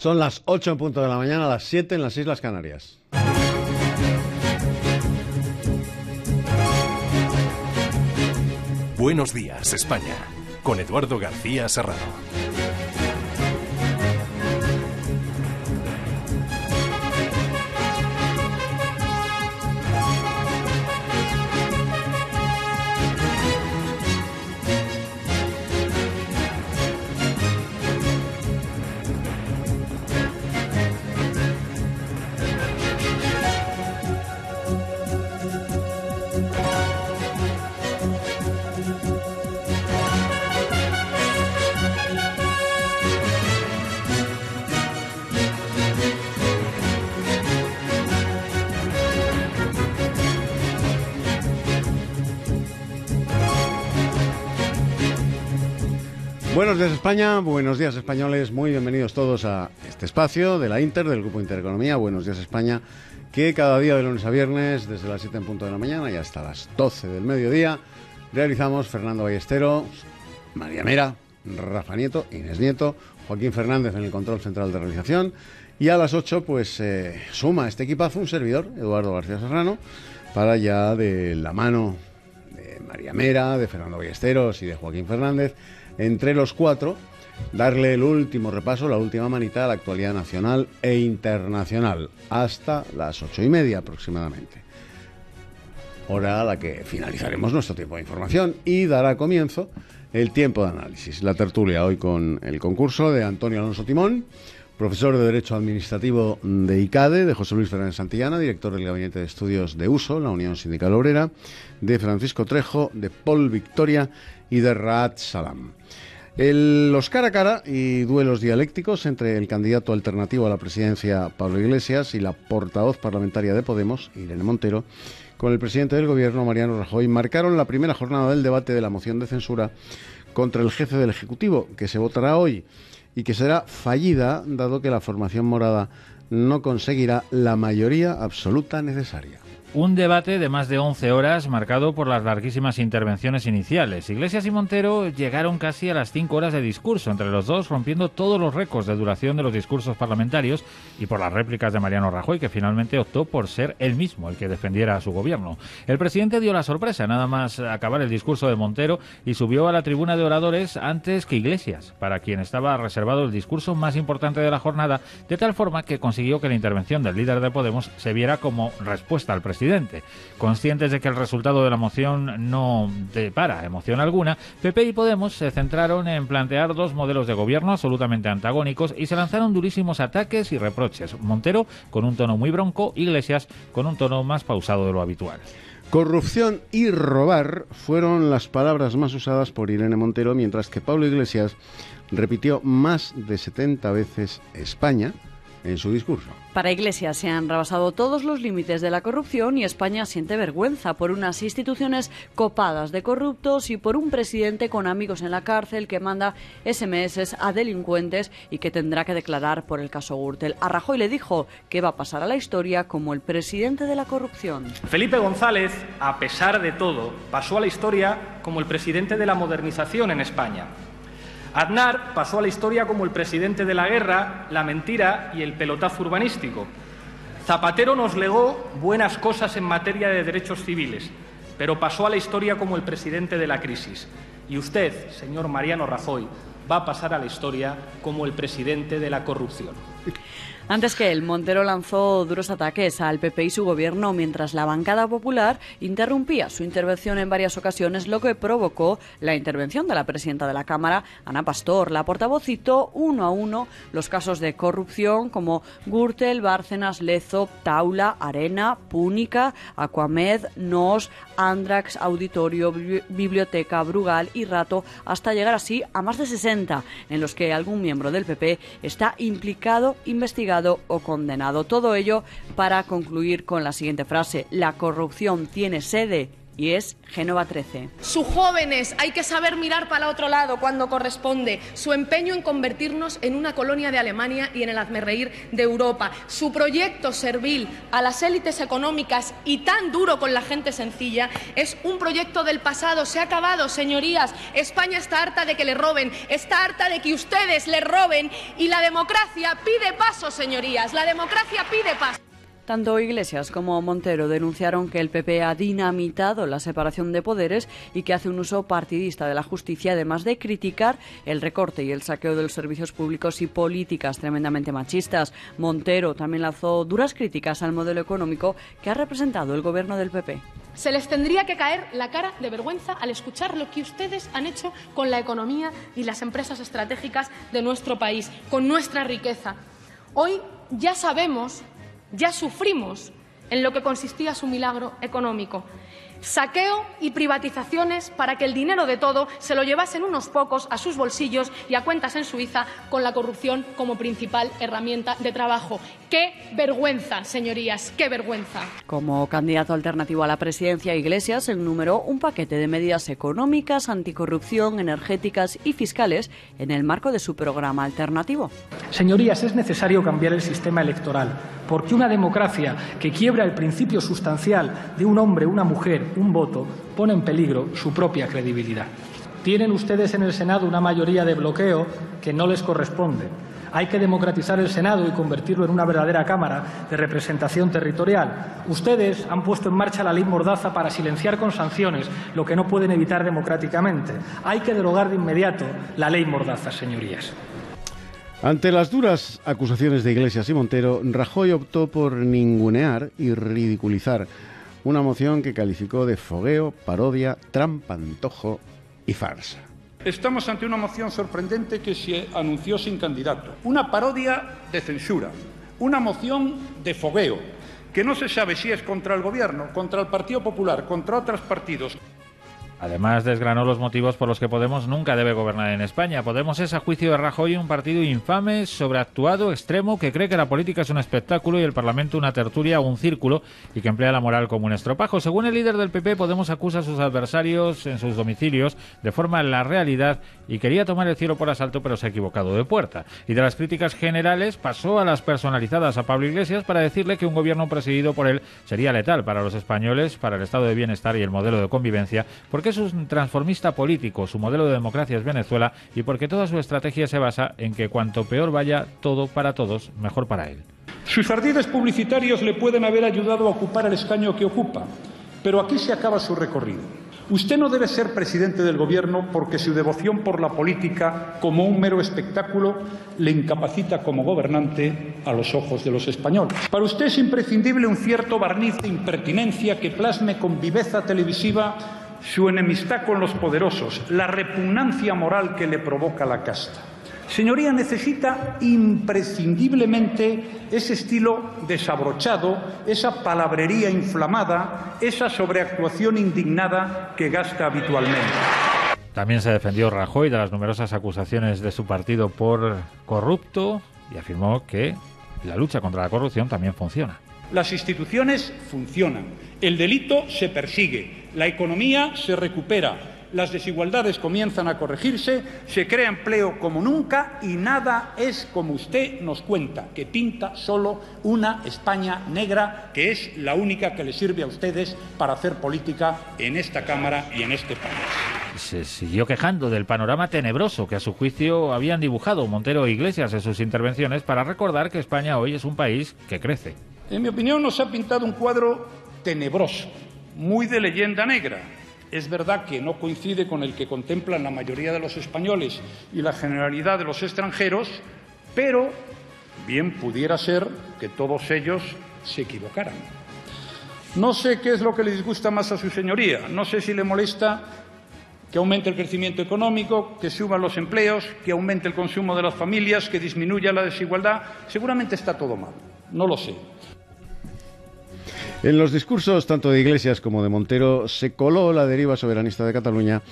Son las 8 en punto de la mañana, las 7 en las Islas Canarias. Buenos días, España, con Eduardo García Serrano. Buenos días España, buenos días españoles, muy bienvenidos todos a este espacio de la Inter, del Grupo Intereconomía. Buenos días España, que cada día de lunes a viernes, desde las 7 en punto de la mañana y hasta las 12 del mediodía, realizamos Fernando Ballesteros, María Mera, Rafa Nieto, Inés Nieto, Joaquín Fernández en el control central de realización, y a las 8 pues suma este equipazo un servidor, Eduardo García Serrano, para ya de la mano de María Mera, de Fernando Ballesteros y de Joaquín Fernández, entre los cuatro, darle el último repaso, la última manita a la actualidad nacional e internacional, hasta las 8:30 aproximadamente. Hora a la que finalizaremos nuestro tiempo de información y dará comienzo el tiempo de análisis. La tertulia hoy con el concurso de Antonio Alonso Timón, profesor de Derecho Administrativo de ICADE, de José Luis Fernández Santillana, director del Gabinete de Estudios de USO, la Unión Sindical Obrera, de Francisco Trejo, de Paul Victoria y de Raad Salam. Los cara a cara y duelos dialécticos entre el candidato alternativo a la presidencia, Pablo Iglesias, y la portavoz parlamentaria de Podemos, Irene Montero, con el presidente del gobierno, Mariano Rajoy, marcaron la primera jornada del debate de la moción de censura contra el jefe del Ejecutivo, que se votará hoy y que será fallida, dado que la formación morada no conseguirá la mayoría absoluta necesaria. Un debate de más de 11 horas marcado por las larguísimas intervenciones iniciales. Iglesias y Montero llegaron casi a las 5 horas de discurso entre los dos, rompiendo todos los récords de duración de los discursos parlamentarios y por las réplicas de Mariano Rajoy, que finalmente optó por ser él mismo el que defendiera a su gobierno. El presidente dio la sorpresa nada más acabar el discurso de Montero y subió a la tribuna de oradores antes que Iglesias, para quien estaba reservado el discurso más importante de la jornada, de tal forma que consiguió que la intervención del líder de Podemos se viera como respuesta al presidente. Conscientes de que el resultado de la moción no depara emoción alguna, PP y Podemos se centraron en plantear dos modelos de gobierno absolutamente antagónicos y se lanzaron durísimos ataques y reproches. Montero con un tono muy bronco, Iglesias con un tono más pausado de lo habitual. Corrupción y robar fueron las palabras más usadas por Irene Montero, mientras que Pablo Iglesias repitió más de 70 veces España en su discurso. Para Iglesias se han rebasado todos los límites de la corrupción y España siente vergüenza por unas instituciones copadas de corruptos y por un presidente con amigos en la cárcel que manda SMS a delincuentes y que tendrá que declarar por el caso Gürtel. A Rajoy le dijo que va a pasar a la historia como el presidente de la corrupción. Felipe González, a pesar de todo, pasó a la historia como el presidente de la modernización en España. Aznar pasó a la historia como el presidente de la guerra, la mentira y el pelotazo urbanístico. Zapatero nos legó buenas cosas en materia de derechos civiles, pero pasó a la historia como el presidente de la crisis. Y usted, señor Mariano Rajoy, va a pasar a la historia como el presidente de la corrupción. Antes que él, Montero lanzó duros ataques al PP y su gobierno mientras la bancada popular interrumpía su intervención en varias ocasiones, lo que provocó la intervención de la presidenta de la Cámara, Ana Pastor. La portavoz citó uno a uno los casos de corrupción como Gürtel, Bárcenas, Lezo, Taula, Arena, Púnica, Aquamed, NOS, Andrax, Auditorio, Biblioteca, Brugal y Rato, hasta llegar así a más de 60, en los que algún miembro del PP está implicado, investigado o condenado. Todo ello para concluir con la siguiente frase: la corrupción tiene sede y es Génova 13. Sus jóvenes, hay que saber mirar para otro lado cuando corresponde. Su empeño en convertirnos en una colonia de Alemania y en el hazmerreír de Europa. Su proyecto servil a las élites económicas y tan duro con la gente sencilla es un proyecto del pasado. Se ha acabado, señorías. España está harta de que le roben, está harta de que ustedes le roben y la democracia pide paso, señorías. La democracia pide paso. Tanto Iglesias como Montero denunciaron que el PP ha dinamitado la separación de poderes y que hace un uso partidista de la justicia, además de criticar el recorte y el saqueo de los servicios públicos y políticas tremendamente machistas. Montero también lanzó duras críticas al modelo económico que ha representado el gobierno del PP. Se les tendría que caer la cara de vergüenza al escuchar lo que ustedes han hecho con la economía y las empresas estratégicas de nuestro país, con nuestra riqueza. Hoy ya sabemos, ya sufrimos en lo que consistía su milagro económico. Saqueo y privatizaciones para que el dinero de todo se lo llevasen unos pocos a sus bolsillos y a cuentas en Suiza, con la corrupción como principal herramienta de trabajo. ¡Qué vergüenza, señorías! ¡Qué vergüenza! Como candidato alternativo a la presidencia, Iglesias enumeró un paquete de medidas económicas, anticorrupción, energéticas y fiscales en el marco de su programa alternativo. Señorías, es necesario cambiar el sistema electoral, porque una democracia que quiebra el principio sustancial de un hombre, una mujer, un voto, pone en peligro su propia credibilidad. Tienen ustedes en el Senado una mayoría de bloqueo que no les corresponde. Hay que democratizar el Senado y convertirlo en una verdadera Cámara de representación territorial. Ustedes han puesto en marcha la ley Mordaza para silenciar con sanciones lo que no pueden evitar democráticamente. Hay que derogar de inmediato la ley Mordaza, señorías. Ante las duras acusaciones de Iglesias y Montero, Rajoy optó por ningunear y ridiculizar una moción que calificó de fogueo, parodia, trampa, antojo y farsa. Estamos ante una moción sorprendente que se anunció sin candidato, una parodia de censura, una moción de fogueo, que no se sabe si es contra el Gobierno, contra el Partido Popular, contra otros partidos. Además, desgranó los motivos por los que Podemos nunca debe gobernar en España. Podemos es, a juicio de Rajoy, un partido infame, sobreactuado, extremo, que cree que la política es un espectáculo y el Parlamento una tertulia o un círculo, y que emplea la moral como un estropajo. Según el líder del PP, Podemos acusa a sus adversarios en sus domicilios, deforma la realidad y quería tomar el cielo por asalto, pero se ha equivocado de puerta. Y de las críticas generales pasó a las personalizadas a Pablo Iglesias para decirle que un gobierno presidido por él sería letal para los españoles, para el estado de bienestar y el modelo de convivencia, porque es un transformista político, su modelo de democracia es Venezuela y porque toda su estrategia se basa en que cuanto peor vaya todo para todos, mejor para él. Sus ardides publicitarios le pueden haber ayudado a ocupar el escaño que ocupa, pero aquí se acaba su recorrido. Usted no debe ser presidente del Gobierno porque su devoción por la política, como un mero espectáculo, le incapacita como gobernante a los ojos de los españoles. Para usted es imprescindible un cierto barniz de impertinencia que plasme con viveza televisiva su enemistad con los poderosos, la repugnancia moral que le provoca la casta. Señoría, necesita imprescindiblemente ese estilo desabrochado, esa palabrería inflamada, esa sobreactuación indignada que gasta habitualmente. También se defendió Rajoy de las numerosas acusaciones de su partido por corrupto y afirmó que la lucha contra la corrupción también funciona. Las instituciones funcionan, el delito se persigue, la economía se recupera, las desigualdades comienzan a corregirse, se crea empleo como nunca y nada es como usted nos cuenta, que pinta solo una España negra que es la única que le sirve a ustedes para hacer política en esta Cámara y en este país. Se siguió quejando del panorama tenebroso que a su juicio habían dibujado Montero e Iglesias en sus intervenciones para recordar que España hoy es un país que crece. En mi opinión nos ha pintado un cuadro tenebroso, muy de leyenda negra. Es verdad que no coincide con el que contemplan la mayoría de los españoles y la generalidad de los extranjeros, pero bien pudiera ser que todos ellos se equivocaran. No sé qué es lo que le disgusta más a su señoría, no sé si le molesta que aumente el crecimiento económico, que suban los empleos, que aumente el consumo de las familias, que disminuya la desigualdad. Seguramente está todo mal, no lo sé. En los discursos tanto de Iglesias como de Montero se coló la deriva soberanista de Cataluña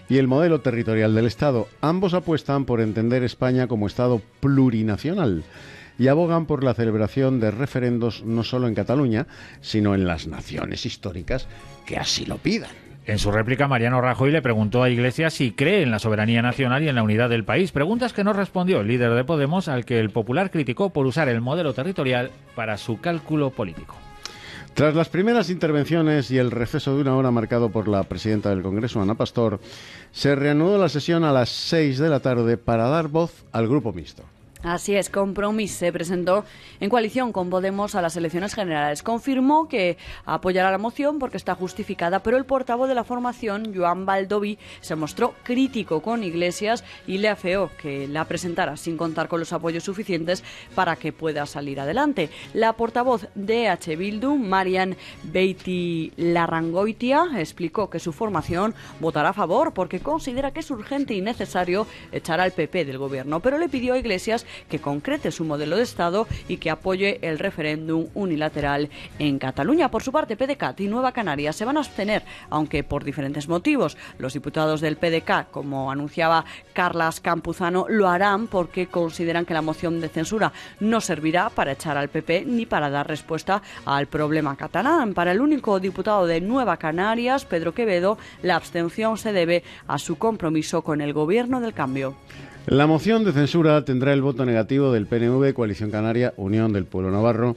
y el modelo territorial del Estado. Ambos apuestan por entender España como Estado plurinacional y abogan por la celebración de referendos no solo en Cataluña, sino en las naciones históricas que así lo pidan. En su réplica, Mariano Rajoy le preguntó a Iglesias si cree en la soberanía nacional y en la unidad del país. Preguntas que no respondió el líder de Podemos, al que el Popular criticó por usar el modelo territorial para su cálculo político. Tras las primeras intervenciones y el receso de una hora marcado por la presidenta del Congreso, Ana Pastor, se reanudó la sesión a las 6 de la tarde para dar voz al Grupo Mixto. Así es, Compromís se presentó en coalición con Podemos a las elecciones generales. Confirmó que apoyará la moción porque está justificada, pero el portavoz de la formación, Joan Baldoví, se mostró crítico con Iglesias y le afeó que la presentara sin contar con los apoyos suficientes para que pueda salir adelante. La portavoz de EH Bildu, Marian Beitilarrangoitia, explicó que su formación votará a favor porque considera que es urgente y necesario echar al PP del gobierno, pero le pidió a Iglesias que concrete su modelo de Estado y que apoye el referéndum unilateral en Cataluña. Por su parte, PDeCAT y Nueva Canarias se van a abstener, aunque por diferentes motivos. Los diputados del PDeCAT, como anunciaba Carles Campuzano, lo harán porque consideran que la moción de censura no servirá para echar al PP ni para dar respuesta al problema catalán. Para el único diputado de Nueva Canarias, Pedro Quevedo, la abstención se debe a su compromiso con el Gobierno del Cambio. La moción de censura tendrá el voto negativo del PNV, Coalición Canaria, Unión del Pueblo Navarro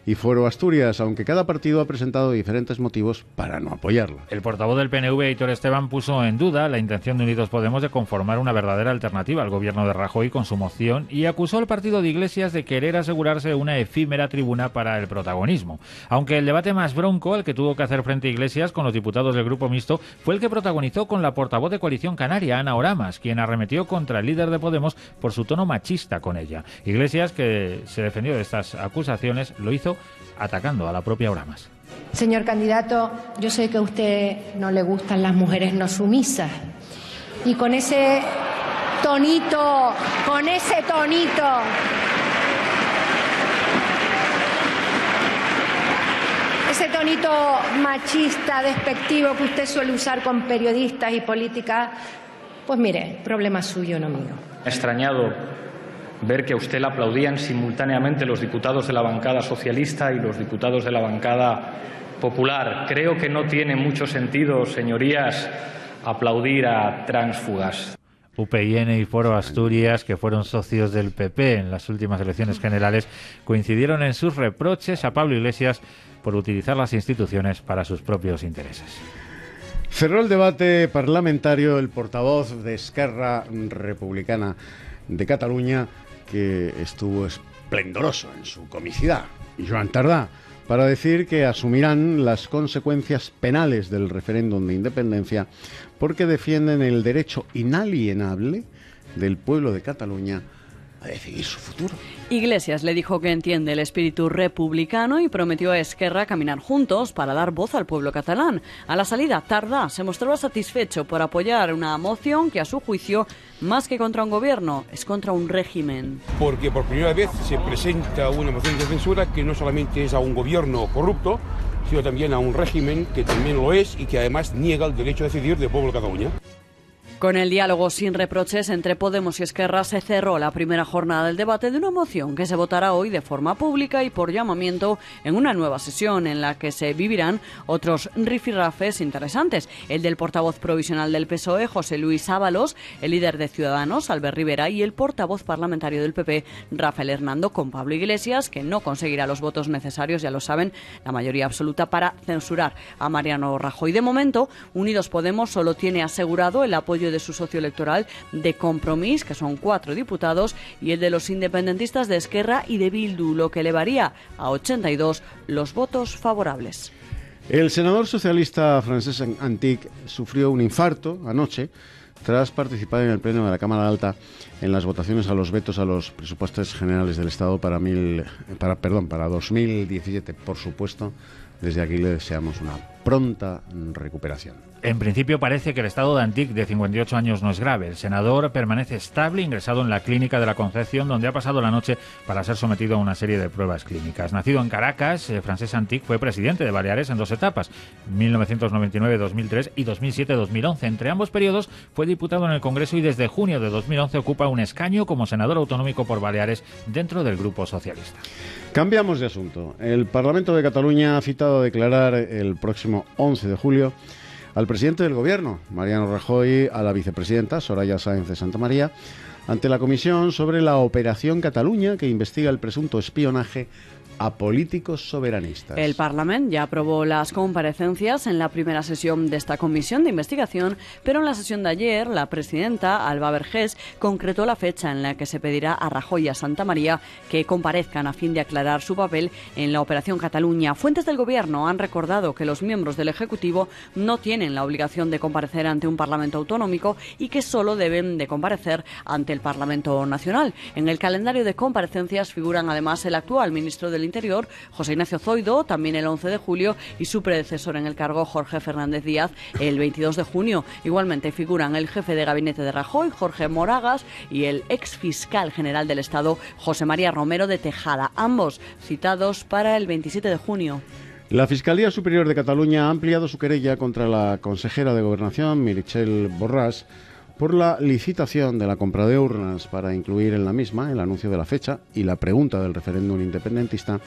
y Foro Asturias, aunque cada partido ha presentado diferentes motivos para no apoyarla. El portavoz del PNV, Aitor Esteban, puso en duda la intención de Unidos Podemos de conformar una verdadera alternativa al gobierno de Rajoy con su moción y acusó al partido de Iglesias de querer asegurarse una efímera tribuna para el protagonismo. Aunque el debate más bronco, al que tuvo que hacer frente Iglesias con los diputados del Grupo Mixto, fue el que protagonizó con la portavoz de Coalición Canaria, Ana Oramas, quien arremetió contra el líder de Podemos por su tono machista con ella. Iglesias, que se defendió de estas acusaciones, lo hizo atacando a la propia Oramas. Señor candidato, yo sé que a usted no le gustan las mujeres no sumisas. Y con ese tonito machista, despectivo que usted suele usar con periodistas y políticas, pues mire, problema suyo, no mío. Extrañado ver que a usted le aplaudían simultáneamente los diputados de la bancada socialista y los diputados de la bancada popular. Creo que no tiene mucho sentido, señorías, aplaudir a tránsfugas. UPyN y Foro Asturias, que fueron socios del PP en las últimas elecciones generales, coincidieron en sus reproches a Pablo Iglesias por utilizar las instituciones para sus propios intereses. Cerró el debate parlamentario el portavoz de Esquerra Republicana de Cataluña, que estuvo esplendoroso en su comicidad, Joan Tardá, para decir que asumirán las consecuencias penales del referéndum de independencia porque defienden el derecho inalienable del pueblo de Cataluña a decidir su futuro. Iglesias le dijo que entiende el espíritu republicano y prometió a Esquerra caminar juntos para dar voz al pueblo catalán. A la salida, Tardá se mostraba satisfecho por apoyar una moción que, a su juicio, más que contra un gobierno, es contra un régimen. Porque por primera vez se presenta una moción de censura que no solamente es a un gobierno corrupto, sino también a un régimen que también lo es y que además niega el derecho a decidir del pueblo de Cataluña. Con el diálogo sin reproches entre Podemos y Esquerra se cerró la primera jornada del debate de una moción que se votará hoy de forma pública y por llamamiento en una nueva sesión en la que se vivirán otros rifirrafes interesantes. El del portavoz provisional del PSOE, José Luis Ábalos, el líder de Ciudadanos, Albert Rivera, y el portavoz parlamentario del PP, Rafael Hernando, con Pablo Iglesias, que no conseguirá los votos necesarios, ya lo saben, la mayoría absoluta para censurar a Mariano Rajoy. De momento, Unidos Podemos solo tiene asegurado el apoyo de su socio electoral de Compromís, que son 4 diputados, y el de los independentistas de Esquerra y de Bildu, lo que elevaría a 82 los votos favorables. El senador socialista Francesc Antich sufrió un infarto anoche tras participar en el pleno de la Cámara Alta en las votaciones a los vetos a los presupuestos generales del Estado para 2017. Por supuesto, desde aquí le deseamos una pronta recuperación. En principio parece que el estado de Antich, de 58 años, no es grave. El senador permanece estable, ingresado en la clínica de la Concepción, donde ha pasado la noche para ser sometido a una serie de pruebas clínicas. Nacido en Caracas, Francesc Antich fue presidente de Baleares en 2 etapas, 1999-2003 y 2007-2011. Entre ambos periodos fue diputado en el Congreso y desde junio de 2011 ocupa un escaño como senador autonómico por Baleares dentro del Grupo Socialista. Cambiamos de asunto. El Parlamento de Cataluña ha citado a declarar el próximo próximo 11 de julio al presidente del Gobierno, Mariano Rajoy, a la vicepresidenta, Soraya Sáenz de Santamaría, ante la comisión sobre la Operación Cataluña, que investiga el presunto espionaje a políticos soberanistas. El Parlamento ya aprobó las comparecencias en la primera sesión de esta comisión de investigación, pero en la sesión de ayer, la presidenta, Alba Vergés, concretó la fecha en la que se pedirá a Rajoy y a Santamaría que comparezcan a fin de aclarar su papel en la Operación Cataluña. Fuentes del Gobierno han recordado que los miembros del Ejecutivo no tienen la obligación de comparecer ante un Parlamento autonómico y que solo deben de comparecer ante el Parlamento Nacional. En el calendario de comparecencias figuran además el actual ministro del Interior, José Ignacio Zoido, también el 11 de julio, y su predecesor en el cargo, Jorge Fernández Díaz, el 22 de junio. Igualmente figuran el jefe de gabinete de Rajoy, Jorge Moragas, y el exfiscal general del Estado, José María Romero de Tejada, ambos citados para el 27 de junio. La Fiscalía Superior de Cataluña ha ampliado su querella contra la consejera de Gobernación, Meritxell Borràs, por la licitación de la compra de urnas para incluir en la misma el anuncio de la fecha y la pregunta del referéndum independentista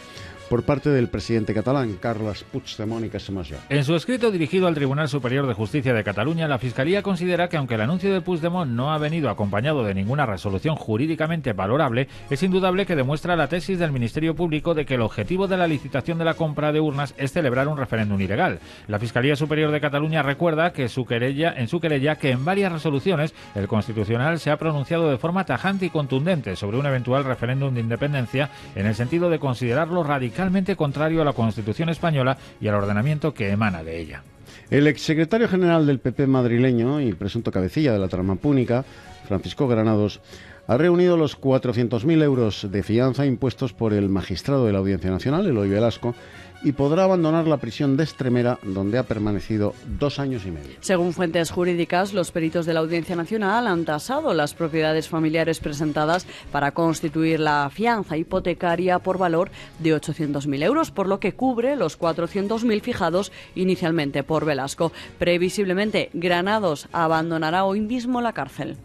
por parte del presidente catalán, Carles Puigdemont y Casamajor. En su escrito dirigido al Tribunal Superior de Justicia de Cataluña, la Fiscalía considera que aunque el anuncio de Puigdemont no ha venido acompañado de ninguna resolución jurídicamente valorable, es indudable que demuestra la tesis del Ministerio Público de que el objetivo de la licitación de la compra de urnas es celebrar un referéndum ilegal. La Fiscalía Superior de Cataluña recuerda que en su querella que en varias resoluciones el Constitucional se ha pronunciado de forma tajante y contundente sobre un eventual referéndum de independencia en el sentido de considerarlo radicalmente contrario a la Constitución española y al ordenamiento que emana de ella. El exsecretario general del PP madrileño y presunto cabecilla de la trama púnica, Francisco Granados, ha reunido los 400.000 euros de fianza impuestos por el magistrado de la Audiencia Nacional, Eloy Velasco, y podrá abandonar la prisión de Extremera, donde ha permanecido 2 años y medio. Según fuentes jurídicas, los peritos de la Audiencia Nacional han tasado las propiedades familiares presentadas para constituir la fianza hipotecaria por valor de 800.000 euros, por lo que cubre los 400.000 fijados inicialmente por Velasco. Previsiblemente, Granados abandonará hoy mismo la cárcel.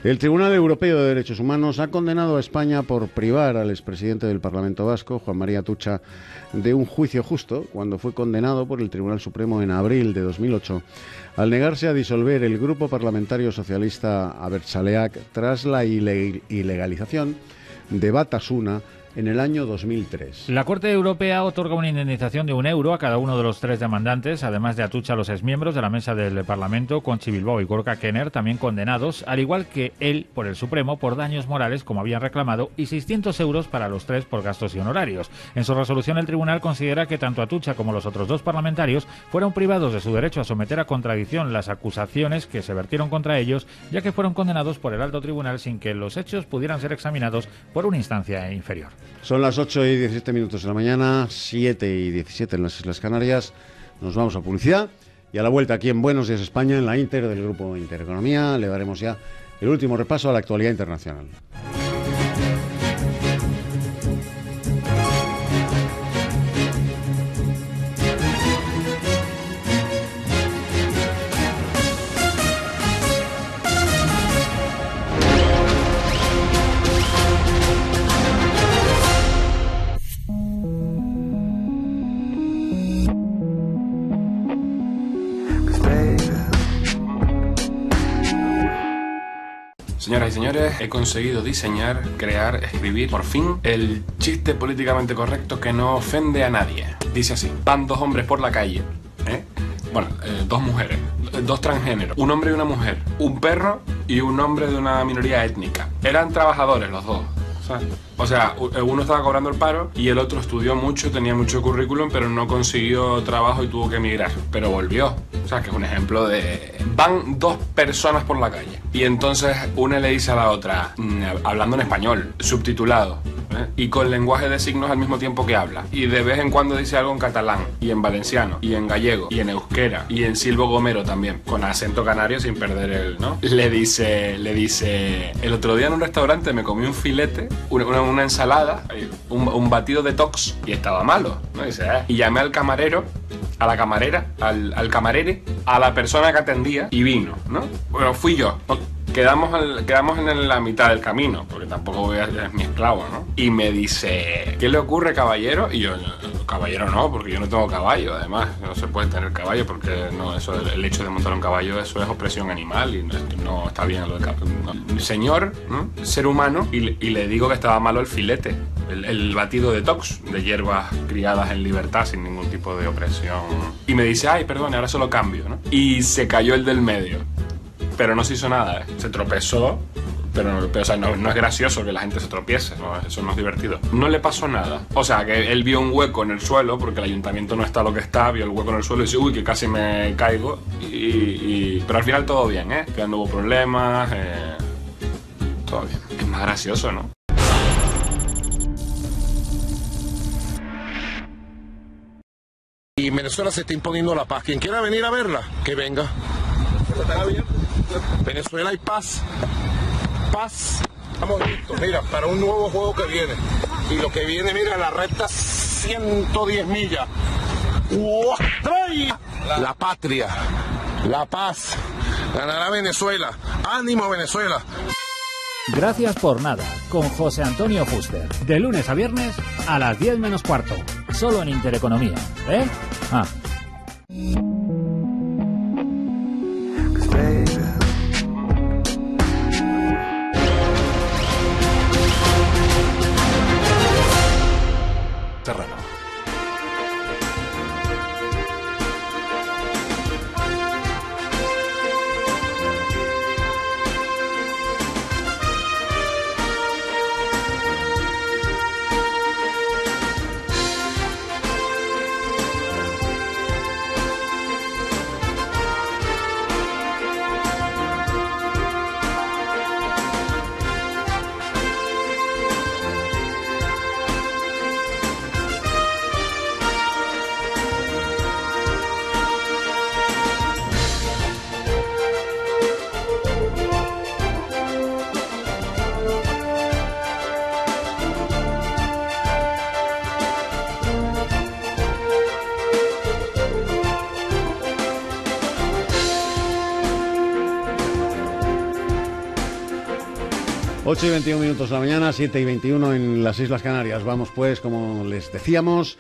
El Tribunal Europeo de Derechos Humanos ha condenado a España por privar al expresidente del Parlamento Vasco, Juan María Atutxa, de un juicio justo cuando fue condenado por el Tribunal Supremo en abril de 2008 al negarse a disolver el grupo parlamentario socialista Abertzaleak tras la ilegalización de Batasuna en el año 2003. La Corte Europea otorga una indemnización de €1 a cada uno de los 3 demandantes, además de Atutxa a los exmiembros de la mesa del Parlamento, Conchi Bilbao y Gorka Kenner, también condenados, al igual que él por el Supremo, por daños morales, como habían reclamado, y 600 euros para los 3 por gastos y honorarios. En su resolución, el tribunal considera que tanto Atutxa como los otros 2 parlamentarios fueron privados de su derecho a someter a contradicción las acusaciones que se vertieron contra ellos, ya que fueron condenados por el alto tribunal sin que los hechos pudieran ser examinados por una instancia inferior. Son las 8:17 de la mañana, 7:17 en las Islas Canarias. Nos vamos a publicidad y a la vuelta aquí en Buenos Días España, en la Inter del Grupo Intereconomía, le daremos ya el último repaso a la actualidad internacional. Señoras y señores, he conseguido diseñar, crear, escribir, por fin, el chiste políticamente correcto que no ofende a nadie. Dice así: van 2 hombres por la calle, Bueno, 2 mujeres, 2 transgéneros, un hombre y una mujer, un perro y un hombre de una minoría étnica. Eran trabajadores los dos. O sea, uno estaba cobrando el paro y el otro estudió mucho, tenía mucho currículum, pero no consiguió trabajo y tuvo que emigrar. Pero volvió. O sea, que es un ejemplo de... Van 2 personas por la calle. Y entonces una le dice a la otra, hablando en español, subtitulado, y con lenguaje de signos al mismo tiempo que habla. Y de vez en cuando dice algo en catalán, y en valenciano, y en gallego, y en euskera, y en silbo gomero también, con acento canario sin perder el, ¿no? Le dice, el otro día en un restaurante me comí un filete, una ensalada, un batido detox, y estaba malo, ¿no? Dice, y llamé al camarero, a la camarera, al camarere, a la persona que atendía, y vino, ¿no? Bueno, fui yo. quedamos en la mitad del camino, porque tampoco es mi esclavo, ¿no? Y me dice, ¿qué le ocurre, caballero? Y yo, caballero no, porque yo no tengo caballo, además, no se puede tener caballo, porque no, eso, el hecho de montar un caballo, eso es opresión animal, y no está bien lo de no. Señor, ¿no? Ser humano, y le digo que estaba malo el filete, el batido detox de hierbas criadas en libertad sin ningún tipo de opresión. Y me dice, ay, perdón, ahora solo cambio, ¿no? Y se cayó el del medio, pero no se hizo nada, ¿eh? Se tropezó, pero o sea, no es gracioso que la gente se tropiece, ¿no? Eso no es divertido. No le pasó nada. O sea, que él vio un hueco en el suelo, porque el ayuntamiento no está lo que está, vio el hueco en el suelo y dice, uy, que casi me caigo. Pero al final todo bien, ¿eh? Que no hubo problemas, todo bien. Es más gracioso, ¿no? Y en Venezuela se está imponiendo la paz. Quien quiera venir a verla, que venga. Venezuela hay paz. Paz. Estamos listos, mira, para un nuevo juego que viene. Y lo que viene, mira, la recta 110 millas. La patria, la paz. Ganará Venezuela. ¡Ánimo, Venezuela! Gracias por nada, con José Antonio Fuster. De lunes a viernes a las 10 menos cuarto. Solo en Intereconomía, ¿eh? Ah. Serrano. Ocho y 21 minutos de la mañana, 7 y 21 en las Islas Canarias. Vamos pues, como les decíamos,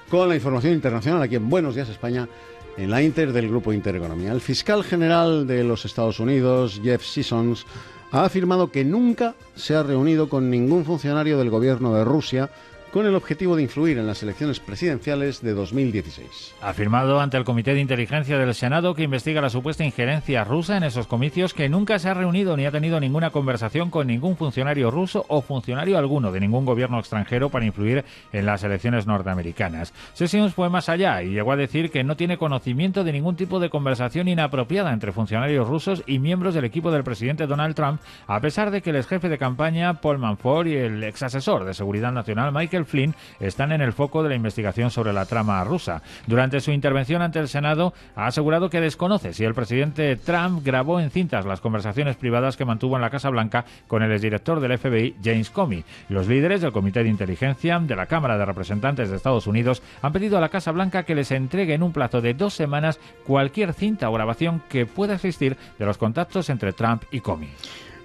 con la información internacional aquí en Buenos Días España, en la Inter del Grupo Intereconomía. El fiscal general de los Estados Unidos, Jeff Sessions, ha afirmado que nunca se ha reunido con ningún funcionario del gobierno de Rusia con el objetivo de influir en las elecciones presidenciales de 2016. Ha afirmado ante el Comité de Inteligencia del Senado que investiga la supuesta injerencia rusa en esos comicios, que nunca se ha reunido ni ha tenido ninguna conversación con ningún funcionario ruso o funcionario alguno de ningún gobierno extranjero para influir en las elecciones norteamericanas. Sessions fue más allá y llegó a decir que no tiene conocimiento de ningún tipo de conversación inapropiada entre funcionarios rusos y miembros del equipo del presidente Donald Trump, a pesar de que el ex jefe de campaña Paul Manafort y el ex asesor de Seguridad Nacional Michael Flynn están en el foco de la investigación sobre la trama rusa. Durante su intervención ante el Senado ha asegurado que desconoce si el presidente Trump grabó en cintas las conversaciones privadas que mantuvo en la Casa Blanca con el exdirector del FBI, James Comey. Los líderes del Comité de Inteligencia de la Cámara de Representantes de Estados Unidos han pedido a la Casa Blanca que les entregue en un plazo de 2 semanas cualquier cinta o grabación que pueda existir de los contactos entre Trump y Comey.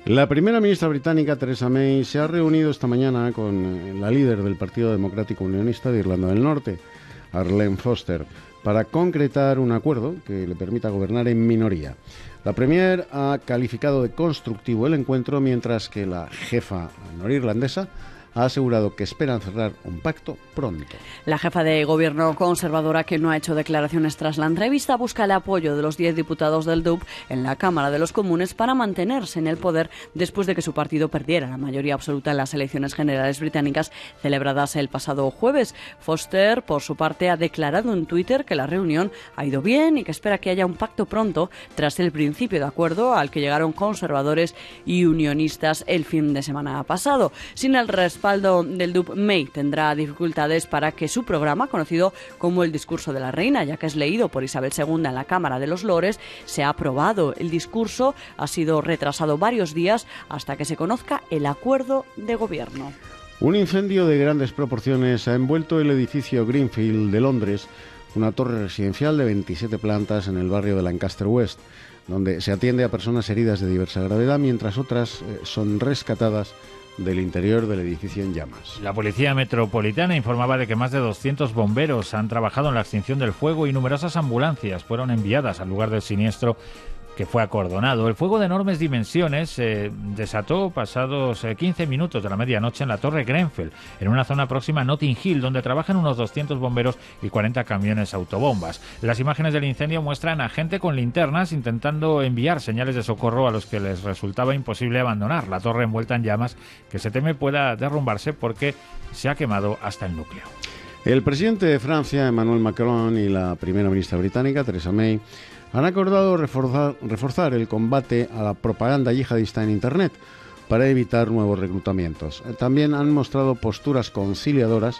La primera ministra británica, Theresa May, se ha reunido esta mañana con la líder del Partido Democrático Unionista de Irlanda del Norte, Arlene Foster, para concretar un acuerdo que le permita gobernar en minoría. La Premier ha calificado de constructivo el encuentro, mientras que la jefa norirlandesa ha asegurado que esperan cerrar un pacto pronto. La jefa de gobierno conservadora, que no ha hecho declaraciones tras la entrevista, busca el apoyo de los 10 diputados del DUP en la Cámara de los Comunes para mantenerse en el poder después de que su partido perdiera la mayoría absoluta en las elecciones generales británicas celebradas el pasado jueves. Foster, por su parte, ha declarado en Twitter que la reunión ha ido bien y que espera que haya un pacto pronto tras el principio de acuerdo al que llegaron conservadores y unionistas el fin de semana pasado. Sin el respaldo del DUP, May tendrá dificultades para que su programa, conocido como el discurso de la reina, ya que es leído por Isabel II en la Cámara de los Lores, sea aprobado. El discurso ha sido retrasado varios días hasta que se conozca el acuerdo de gobierno. Un incendio de grandes proporciones ha envuelto el edificio Greenfield de Londres, una torre residencial de 27 plantas en el barrio de Lancaster West, donde se atiende a personas heridas de diversa gravedad, mientras otras son rescatadas del interior del edificio en llamas. La Policía Metropolitana informaba de que más de 200 bomberos han trabajado en la extinción del fuego y numerosas ambulancias fueron enviadas al lugar del siniestro, que fue acordonado. El fuego de enormes dimensiones se desató pasados 15 minutos de la medianoche en la Torre Grenfell, en una zona próxima a Notting Hill, donde trabajan unos 200 bomberos y 40 camiones autobombas. Las imágenes del incendio muestran a gente con linternas intentando enviar señales de socorro a los que les resultaba imposible abandonar la torre envuelta en llamas, que se teme pueda derrumbarse porque se ha quemado hasta el núcleo. El presidente de Francia, Emmanuel Macron, y la primera ministra británica, Theresa May, han acordado reforzar el combate a la propaganda yihadista en Internet para evitar nuevos reclutamientos. También han mostrado posturas conciliadoras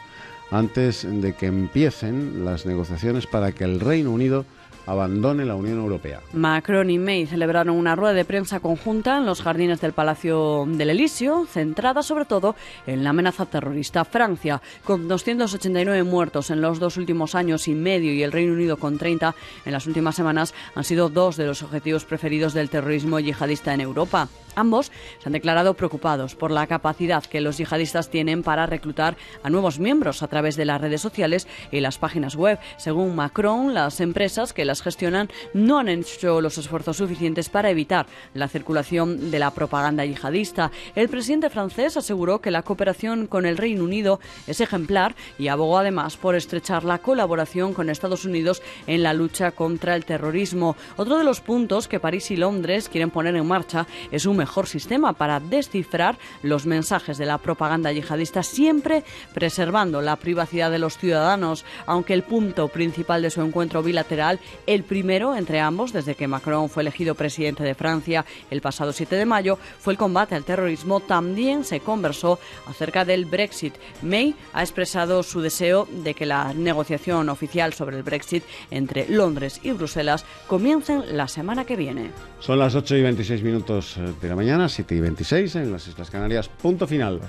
antes de que empiecen las negociaciones para que el Reino Unido abandone la Unión Europea. Macron y May celebraron una rueda de prensa conjunta en los jardines del Palacio del Elíseo, centrada sobre todo en la amenaza terrorista. Francia, con 289 muertos en los 2 últimos años y medio, y el Reino Unido con 30 en las últimas semanas, han sido 2 de los objetivos preferidos del terrorismo yihadista en Europa. Ambos se han declarado preocupados por la capacidad que los yihadistas tienen para reclutar a nuevos miembros a través de las redes sociales y las páginas web. Según Macron, las empresas que las gestionan no han hecho los esfuerzos suficientes para evitar la circulación de la propaganda yihadista. El presidente francés aseguró que la cooperación con el Reino Unido es ejemplar y abogó además por estrechar la colaboración con Estados Unidos en la lucha contra el terrorismo. Otro de los puntos que París y Londres quieren poner en marcha es un mejor sistema para descifrar los mensajes de la propaganda yihadista, siempre preservando la privacidad de los ciudadanos, aunque el punto principal de su encuentro bilateral, el primero entre ambos desde que Macron fue elegido presidente de Francia el pasado 7 de mayo, fue el combate al terrorismo. También se conversó acerca del Brexit. May ha expresado su deseo de que la negociación oficial sobre el Brexit entre Londres y Bruselas comiencen la semana que viene. Son las 8:26 de la mañana, 7:26 en las Islas Canarias. Punto final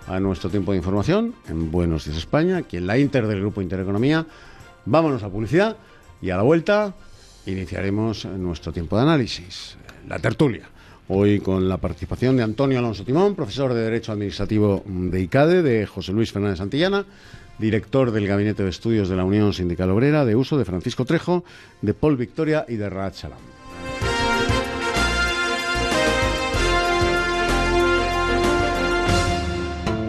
a nuestro tiempo de información en Buenos Días España, aquí en la Inter del Grupo Intereconomía. Vámonos a publicidad. Y a la vuelta iniciaremos nuestro tiempo de análisis, la tertulia. Hoy con la participación de Antonio Alonso Timón, profesor de Derecho Administrativo de ICADE, de José Luis Fernández Santillana, director del Gabinete de Estudios de la Unión Sindical Obrera, de Uso, de Francisco Trejo, de Paul Victoria y de Raad Salam.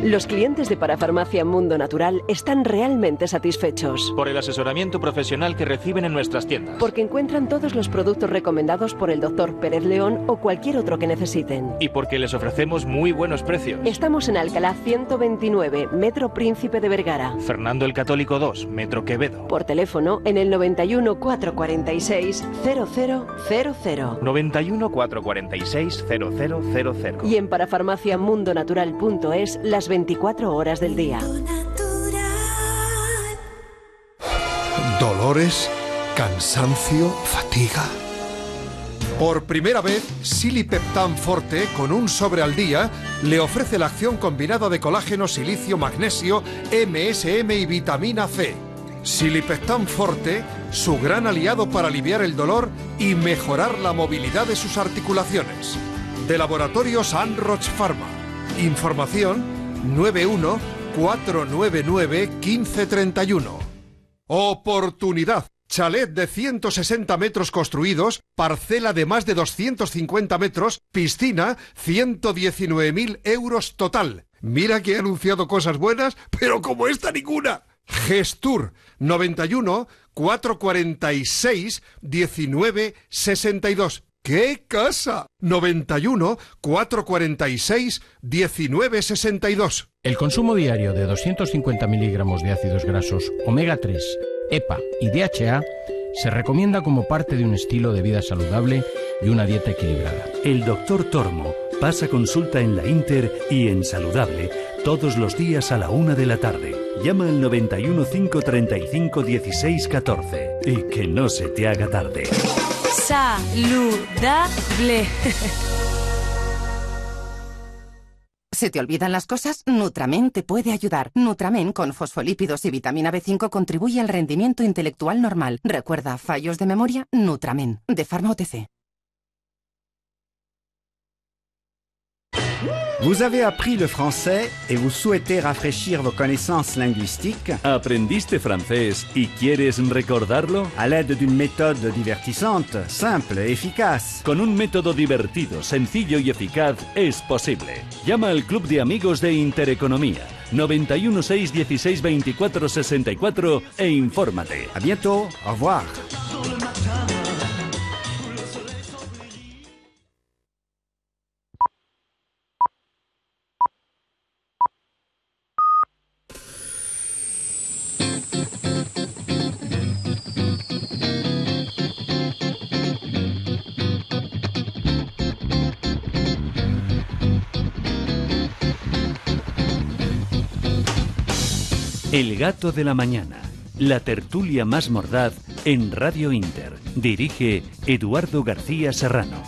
Los clientes de Parafarmacia Mundo Natural están realmente satisfechos. Por el asesoramiento profesional que reciben en nuestras tiendas. Porque encuentran todos los productos recomendados por el Dr. Pérez León o cualquier otro que necesiten. Y porque les ofrecemos muy buenos precios. Estamos en Alcalá 129, Metro Príncipe de Vergara. Fernando el Católico 2, Metro Quevedo. Por teléfono en el 91 446 0000. 91 446 0000. Y en parafarmaciamundonatural.es las 24 horas del día. Dolores, cansancio, fatiga. Por primera vez, Silipeptan Forte, con un sobre al día, le ofrece la acción combinada de colágeno, silicio, magnesio, MSM y vitamina C. Silipeptan Forte, su gran aliado para aliviar el dolor y mejorar la movilidad de sus articulaciones. De Laboratorios Anroch Pharma. Información 91 499 1531. Oportunidad. Chalet de 160 metros construidos, parcela de más de 250 metros, piscina, 119.000 euros total. Mira que he anunciado cosas buenas, pero como esta ninguna. Gestur 91 446 1962. ¡Qué casa! 91 446 1962. El consumo diario de 250 miligramos de ácidos grasos omega 3, EPA y DHA se recomienda como parte de un estilo de vida saludable y una dieta equilibrada. El Dr. Tormo pasa consulta en la Inter y en Saludable todos los días a la 1 de la tarde. Llama al 91 535 16 14 y que no se te haga tarde. Saludable. ¿Se te olvidan las cosas? Nutramen te puede ayudar. Nutramen con fosfolípidos y vitamina B5 contribuye al rendimiento intelectual normal. Recuerda, fallos de memoria, Nutramen, de Pharma OTC. Vous avez appris le français et vous souhaitez rafraîchir vos connaissances linguistiques. ¿Aprendiste francés y quieres recordarlo? À l'aide d'une méthode divertissante, simple et efficace. Con un método divertido, sencillo y eficaz es posible. Llama al Club de Amigos de Intereconomía 91 6 16 24 64 e infórmate. A bientôt, au revoir. El Gato de la Mañana, la tertulia más mordaz en Radio Inter. Dirige Eduardo García Serrano.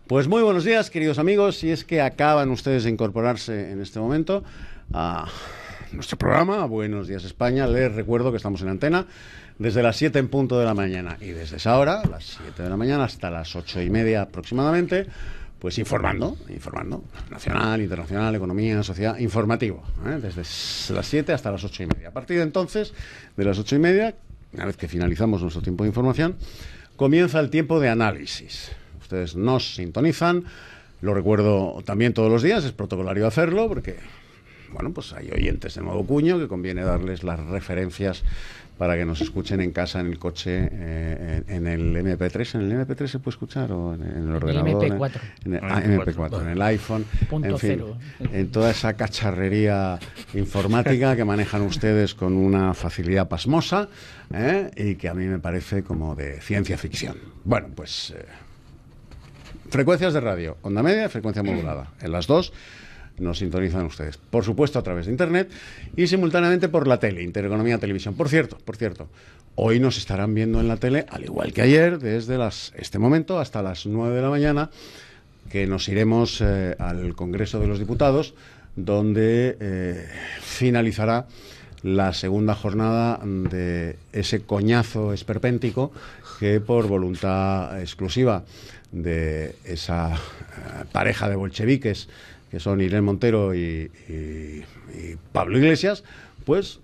Pues muy buenos días, queridos amigos, si es que acaban ustedes de incorporarse en este momento a nuestro programa, a Buenos Días España. Les recuerdo que estamos en antena desde las 7 en punto de la mañana y desde esa hora, las 7 de la mañana hasta las 8:30 aproximadamente, pues informando, nacional, internacional, economía, sociedad, informativo, desde las 7 hasta las 8:30. A partir de entonces, de las 8:30, una vez que finalizamos nuestro tiempo de información, comienza el tiempo de análisis. Ustedes nos sintonizan, lo recuerdo también todos los días, es protocolario hacerlo porque, bueno, pues hay oyentes de nuevo cuño que conviene darles las referencias para que nos escuchen en casa, en el coche, en el MP3. ¿En el MP3 se puede escuchar o en el ordenador? MP4. MP4, en el iPhone, en fin, en toda esa cacharrería informática que manejan ustedes con una facilidad pasmosa, y que a mí me parece como de ciencia ficción. Bueno, pues frecuencias de radio, onda media y frecuencia modulada. En las dos nos sintonizan ustedes, por supuesto a través de internet y simultáneamente por la tele, Intereconomía Televisión. Por cierto, hoy nos estarán viendo en la tele, al igual que ayer, desde este momento hasta las 9 de la mañana, que nos iremos al Congreso de los Diputados, donde finalizará la segunda jornada de ese coñazo esperpéntico que, por voluntad exclusiva de esa pareja de bolcheviques que son Irene Montero y Pablo Iglesias, pues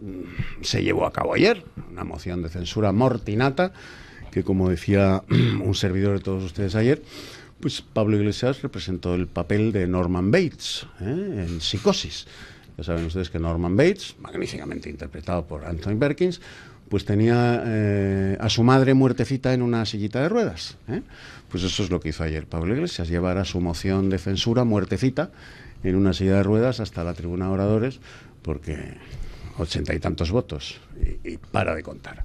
se llevó a cabo ayer una moción de censura mortinata que, como decía un servidor de todos ustedes ayer, pues Pablo Iglesias representó el papel de Norman Bates en Psicosis. Ya saben ustedes que Norman Bates, magníficamente interpretado por Anthony Perkins, pues tenía a su madre muertecita en una sillita de ruedas. Pues eso es lo que hizo ayer Pablo Iglesias, llevar a su moción de censura muertecita en una silla de ruedas hasta la tribuna de oradores, porque 80 y tantos votos, y para de contar.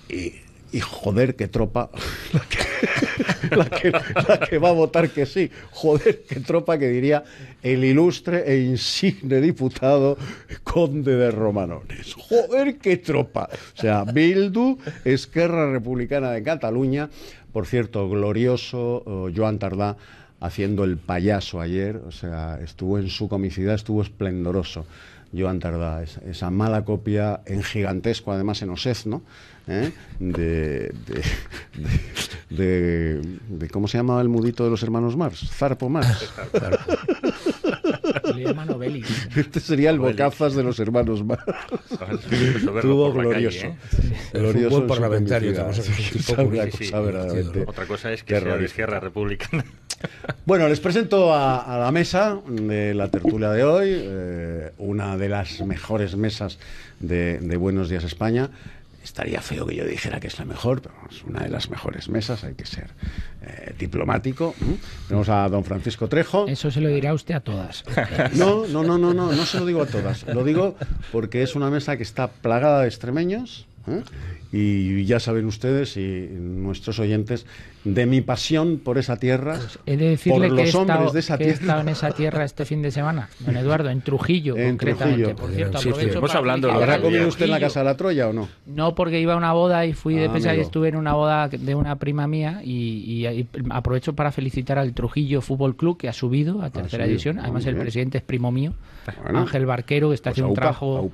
Y joder, qué tropa la que va a votar que sí. Joder, qué tropa, que diría el ilustre e insigne diputado conde de Romanones. Joder, qué tropa. O sea, Bildu, Esquerra Republicana de Cataluña. Por cierto, glorioso Joan Tardá haciendo el payaso ayer. O sea, estuvo en su comicidad, estuvo esplendoroso Joan Tardá, esa mala copia en gigantesco, además en Osezno, de ¿cómo se llamaba el mudito de los hermanos Marx? Zarpo Marx. Le llaman Obelix. Este sería el Bocazas de los hermanos Marx. Estuvo glorioso. Es un buen parlamentario. Otra cosa es que sea de Esquerra Republicana. Bueno, les presento a la mesa de la tertulia de hoy, una de las mejores mesas de Buenos Días España. Estaría feo que yo dijera que es la mejor, pero es una de las mejores mesas, hay que ser diplomático. Tenemos a don Francisco Trejo. Eso se lo dirá usted a todas. No se lo digo a todas. Lo digo porque es una mesa que está plagada de extremeños, y ya saben ustedes y nuestros oyentes de mi pasión por esa tierra, pues he de decirle por los hombres de esa que tierra. He estado en esa tierra este fin de semana, don Eduardo, en Trujillo, concretamente. Por cierto, aprovecho para hablando. ¿Habrá comido usted en la Casa de la Troya o no? No, porque iba a una boda y fui de pesar y estuve en una boda de una prima mía, y aprovecho para felicitar al Trujillo Fútbol Club, que ha subido a tercera división. Además, el presidente es primo mío, Ángel Barquero, que está haciendo un trabajo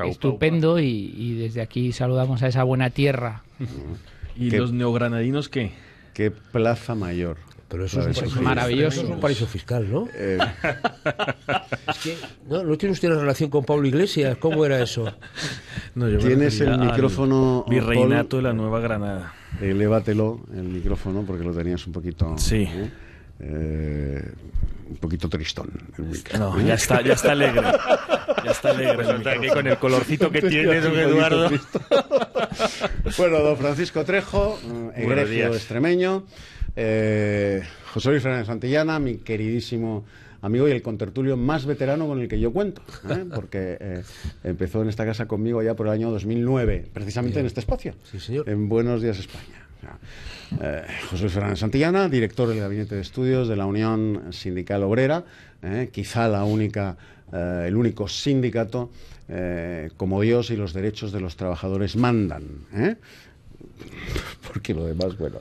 estupendo, y desde aquí saludamos a esa buena tierra. ¿Y los neogranadinos qué? Qué plaza mayor. Pero eso es maravilloso. Es un paraíso fiscal, ¿no? Es que, ¿no tiene usted una relación con Pablo Iglesias? ¿Cómo era eso? No, tienes el micrófono, Virreinato de la Nueva Granada. Elévatelo, el micrófono, porque lo tenías un poquito... Sí. Un poquito tristón. No, ya está alegre. Ya está alegre. Pues con el colorcito que tiene, don Eduardo. Bueno, don Francisco Trejo, egregio extremeño. José Luis Fernández Santillana, mi queridísimo amigo y el contertulio más veterano con el que yo cuento, porque empezó en esta casa conmigo ya por el año 2009, precisamente en este espacio, sí, señor. En Buenos Días España. José Luis Fernández Santillana, director del Gabinete de Estudios de la Unión Sindical Obrera, quizá el único sindicato como Dios y los derechos de los trabajadores mandan, porque lo demás, bueno.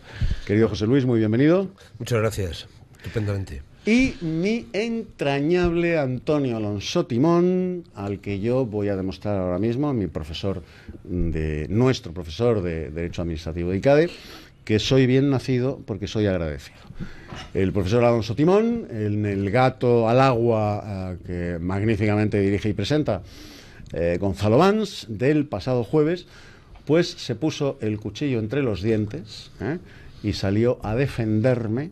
Querido José Luis, muy bienvenido. Muchas gracias, estupendamente. Y mi entrañable Antonio Alonso Timón, al que yo voy a demostrar ahora mismo, nuestro profesor de Derecho Administrativo de ICADE, que soy bien nacido porque soy agradecido. El profesor Alonso Timón, en el Gato al Agua, que magníficamente dirige y presenta Gonzalo Vans, del pasado jueves, pues se puso el cuchillo entre los dientes y salió a defenderme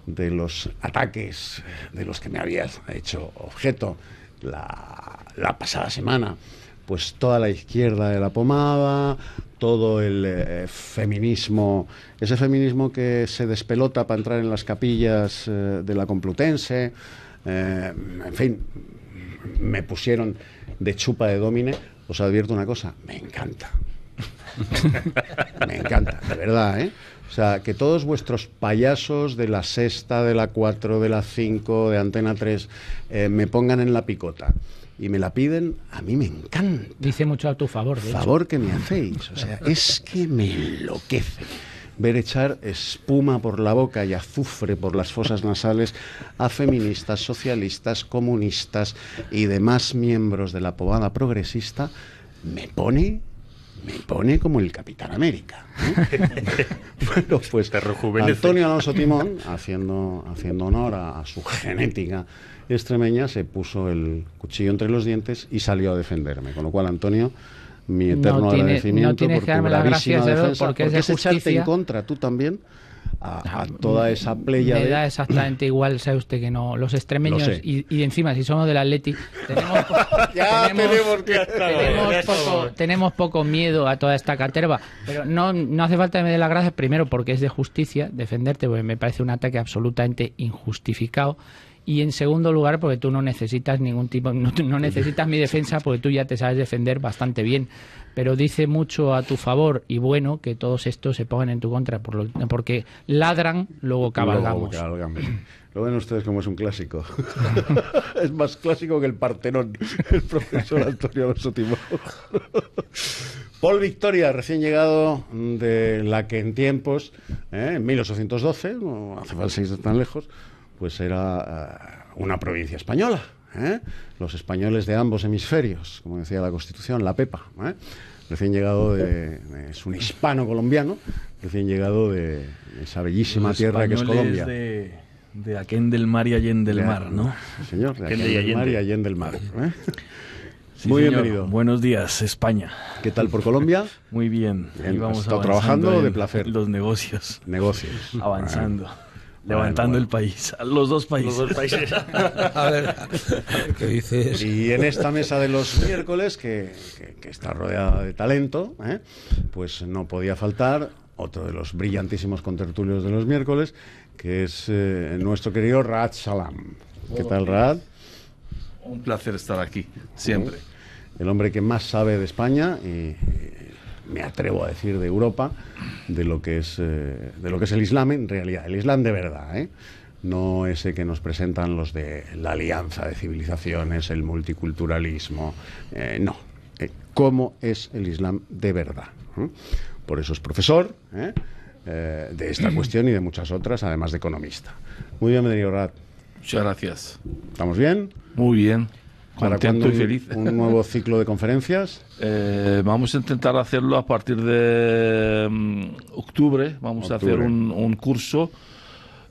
de los ataques de los que me había hecho objeto la pasada semana, pues toda la izquierda de la pomada, todo el feminismo, ese feminismo que se despelota para entrar en las capillas de la Complutense, en fin, me pusieron de chupa de Dómine. Os advierto una cosa, me encanta. Me encanta, de verdad, O sea, que todos vuestros payasos de la Sexta, de la 4, de la 5, de Antena 3 me pongan en la picota y me la piden, a mí me encanta. Dice mucho a tu favor, de favor hecho. Que me hacéis, o sea, es que me enloquece ver echar espuma por la boca y azufre por las fosas nasales a feministas, socialistas, comunistas y demás miembros de la pomada progresista. Me pone me pone como el Capitán América. Bueno, pues Antonio Alonso Timón, haciendo honor a su genética extremeña, se puso el cuchillo entre los dientes y salió a defenderme. Con lo cual, Antonio, mi eterno agradecimiento por tu bravísima defensa, porque es echarte en contra tú también a toda esa playa. Me da exactamente igual, sabe usted que no, los extremeños, y encima si somos del Atleti tenemos poco miedo a toda esta caterva, pero no hace falta que me dé las gracias, primero porque es de justicia defenderte, porque me parece un ataque absolutamente injustificado, y en segundo lugar porque tú no necesitas ningún tipo, no necesitas mi defensa, porque tú ya te sabes defender bastante bien. Pero dice mucho a tu favor y bueno que todos estos se pongan en tu contra porque ladran, luego cabalgamos. Lo ven ustedes como es un clásico. Es más clásico que el Partenón, el profesor Antonio Alonso Timón. Paul Victoria, recién llegado de la que en tiempos, en 1812, no hace falta ir tan lejos, pues era una provincia española. Los españoles de ambos hemisferios, como decía la Constitución, la Pepa, recién llegado es un hispano colombiano, recién llegado de esa bellísima tierra que es Colombia. De Aquén del Mar y Allén del Mar, ¿no? Sí, señor, de Aquén del Mar y Allén del Mar. Sí, muy señor. bienvenido. Buenos días, España. ¿Qué tal por Colombia? Muy bien. ¿Has estado trabajando de placer? Los negocios. Avanzando. Levantando el país, los dos países. A ver, ¿qué dices? Y en esta mesa de los miércoles, que está rodeada de talento, pues no podía faltar otro de los brillantísimos contertulios de los miércoles, que es nuestro querido Raad Salam. ¿Qué tal, Raad? Un placer estar aquí, siempre. El hombre que más sabe de España y me atrevo a decir de Europa, de lo que es el Islam en realidad, el Islam de verdad, no ese que nos presentan los de la alianza de civilizaciones, el multiculturalismo, no, cómo es el Islam de verdad. Por eso es profesor de esta cuestión y de muchas otras, además de economista. Muy bienvenido, Raad. Muchas gracias. ¿Estamos bien? Muy bien. ¿Para cuándo y feliz? ¿Un nuevo ciclo de conferencias? Vamos a intentar hacerlo a partir de octubre. Vamos a hacer un curso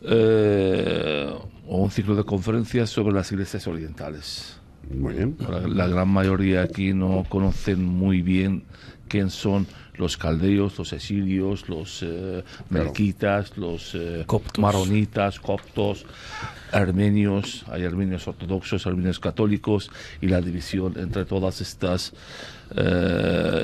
o un ciclo de conferencias sobre las iglesias orientales. Muy bien. La gran mayoría aquí no conocen muy bien quién son los caldeos, los asirios, los melquitas, los maronitas, coptos, armenios. Hay armenios ortodoxos, armenios católicos, y la división entre todas estas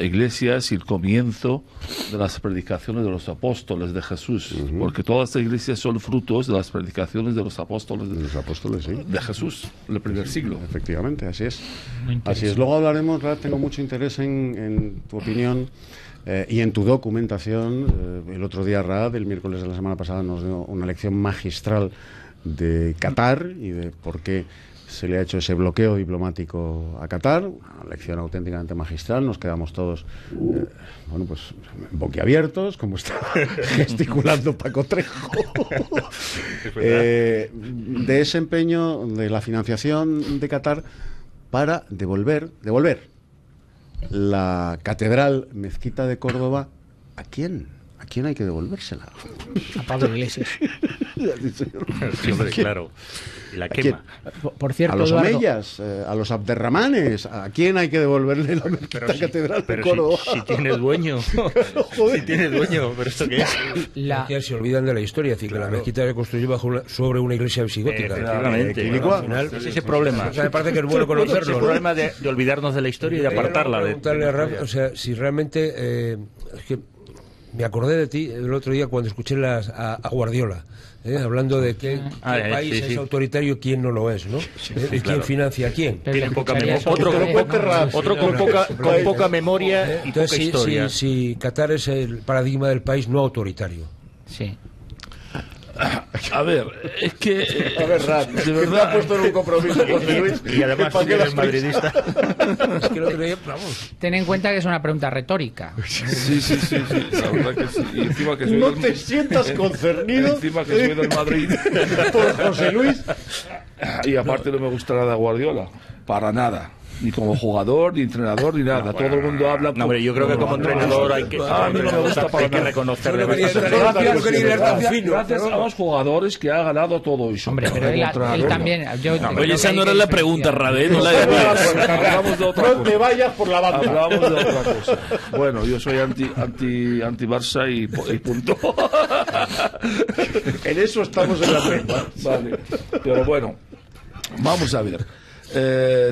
iglesias y el comienzo de las predicaciones de los apóstoles de Jesús, porque todas estas iglesias son frutos de las predicaciones de los apóstoles de Jesús, del primer siglo. Efectivamente, así es. Así es. Luego hablaremos, Raad, tengo mucho interés en tu opinión y en tu documentación. El otro día, Raad, el miércoles de la semana pasada, nos dio una lección magistral de Qatar y de por qué se le ha hecho ese bloqueo diplomático a Qatar. Una lección auténticamente magistral. Nos quedamos todos pues boquiabiertos, como está gesticulando Paco Trejo. De ese empeño de la financiación de Qatar para devolver la catedral mezquita de Córdoba. ¿A quién? ¿A quién hay que devolvérsela? A Pablo Iglesias. Sí, hombre, claro. Y la quema. Por cierto, a los Eduardo, omeyas, a los abderramanes. ¿A quién hay que devolverle la mezquita catedral de Córdoba? Si tiene dueño. Si tiene dueño, ¿pero esto qué es? Que se olvidan de la historia, es decir, que la mezquita se construyó sobre una iglesia visigótica. Efectivamente. Al final, es ese problema. O sea, me parece que es bueno conocerlo. Es el problema de olvidarnos de la historia y de apartarla. Preguntarle a Raad, o sea, si realmente... es que me acordé de ti el otro día cuando escuché a Guardiola, hablando de qué país es autoritario y quién no lo es, ¿no? Y quién financia a quién. Tiene poca memoria. Otro con poca memoria y poca historia. Si Qatar es el paradigma del país no autoritario. Sí. A ver, es que... A ver, Raad, de verdad ha puesto en un compromiso José Luis. Y además tú eres madridista. Es que el otro día, vamos. Ten en cuenta que es una pregunta retórica. Sí. La verdad que sí. Y encima que soy no te sientas concernido. Encima que soy del Madrid. Por José Luis. Y aparte no me gusta nada Guardiola. Para nada. ni como jugador, ni entrenador, ni nada. Todo el mundo habla. No, hombre, yo creo que como entrenador hay que reconocerle. Gracias a los jugadores que ha ganado todo eso. Hombre, pero él también. Oye, esa no era la pregunta, Radé. No hablamos de otra cosa. No te vayas por la banda. Hablamos de otra cosa. Bueno, yo soy anti Barça y punto. En eso estamos en la misma. Vale. Pero bueno, vamos a ver.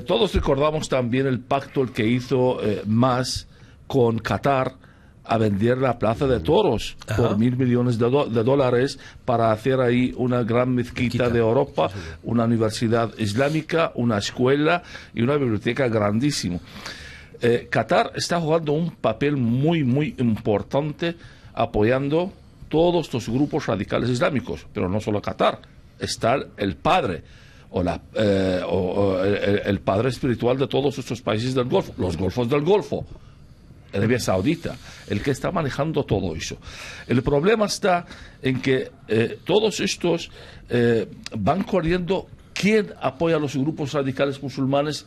Todos recordamos también el pacto que hizo Mas con Qatar a vender la Plaza de Toros por $1.000 millones de dólares para hacer ahí una gran mezquita de Europa, una universidad islámica, una escuela y una biblioteca grandísima. Qatar está jugando un papel muy, muy importante apoyando todos los grupos radicales islámicos, pero no solo Qatar, está el padre el padre espiritual de todos estos países del Golfo, los golfos del Golfo, Arabia Saudita, el que está manejando todo eso. El problema está en que todos estos van corriendo quién apoya a los grupos radicales musulmanes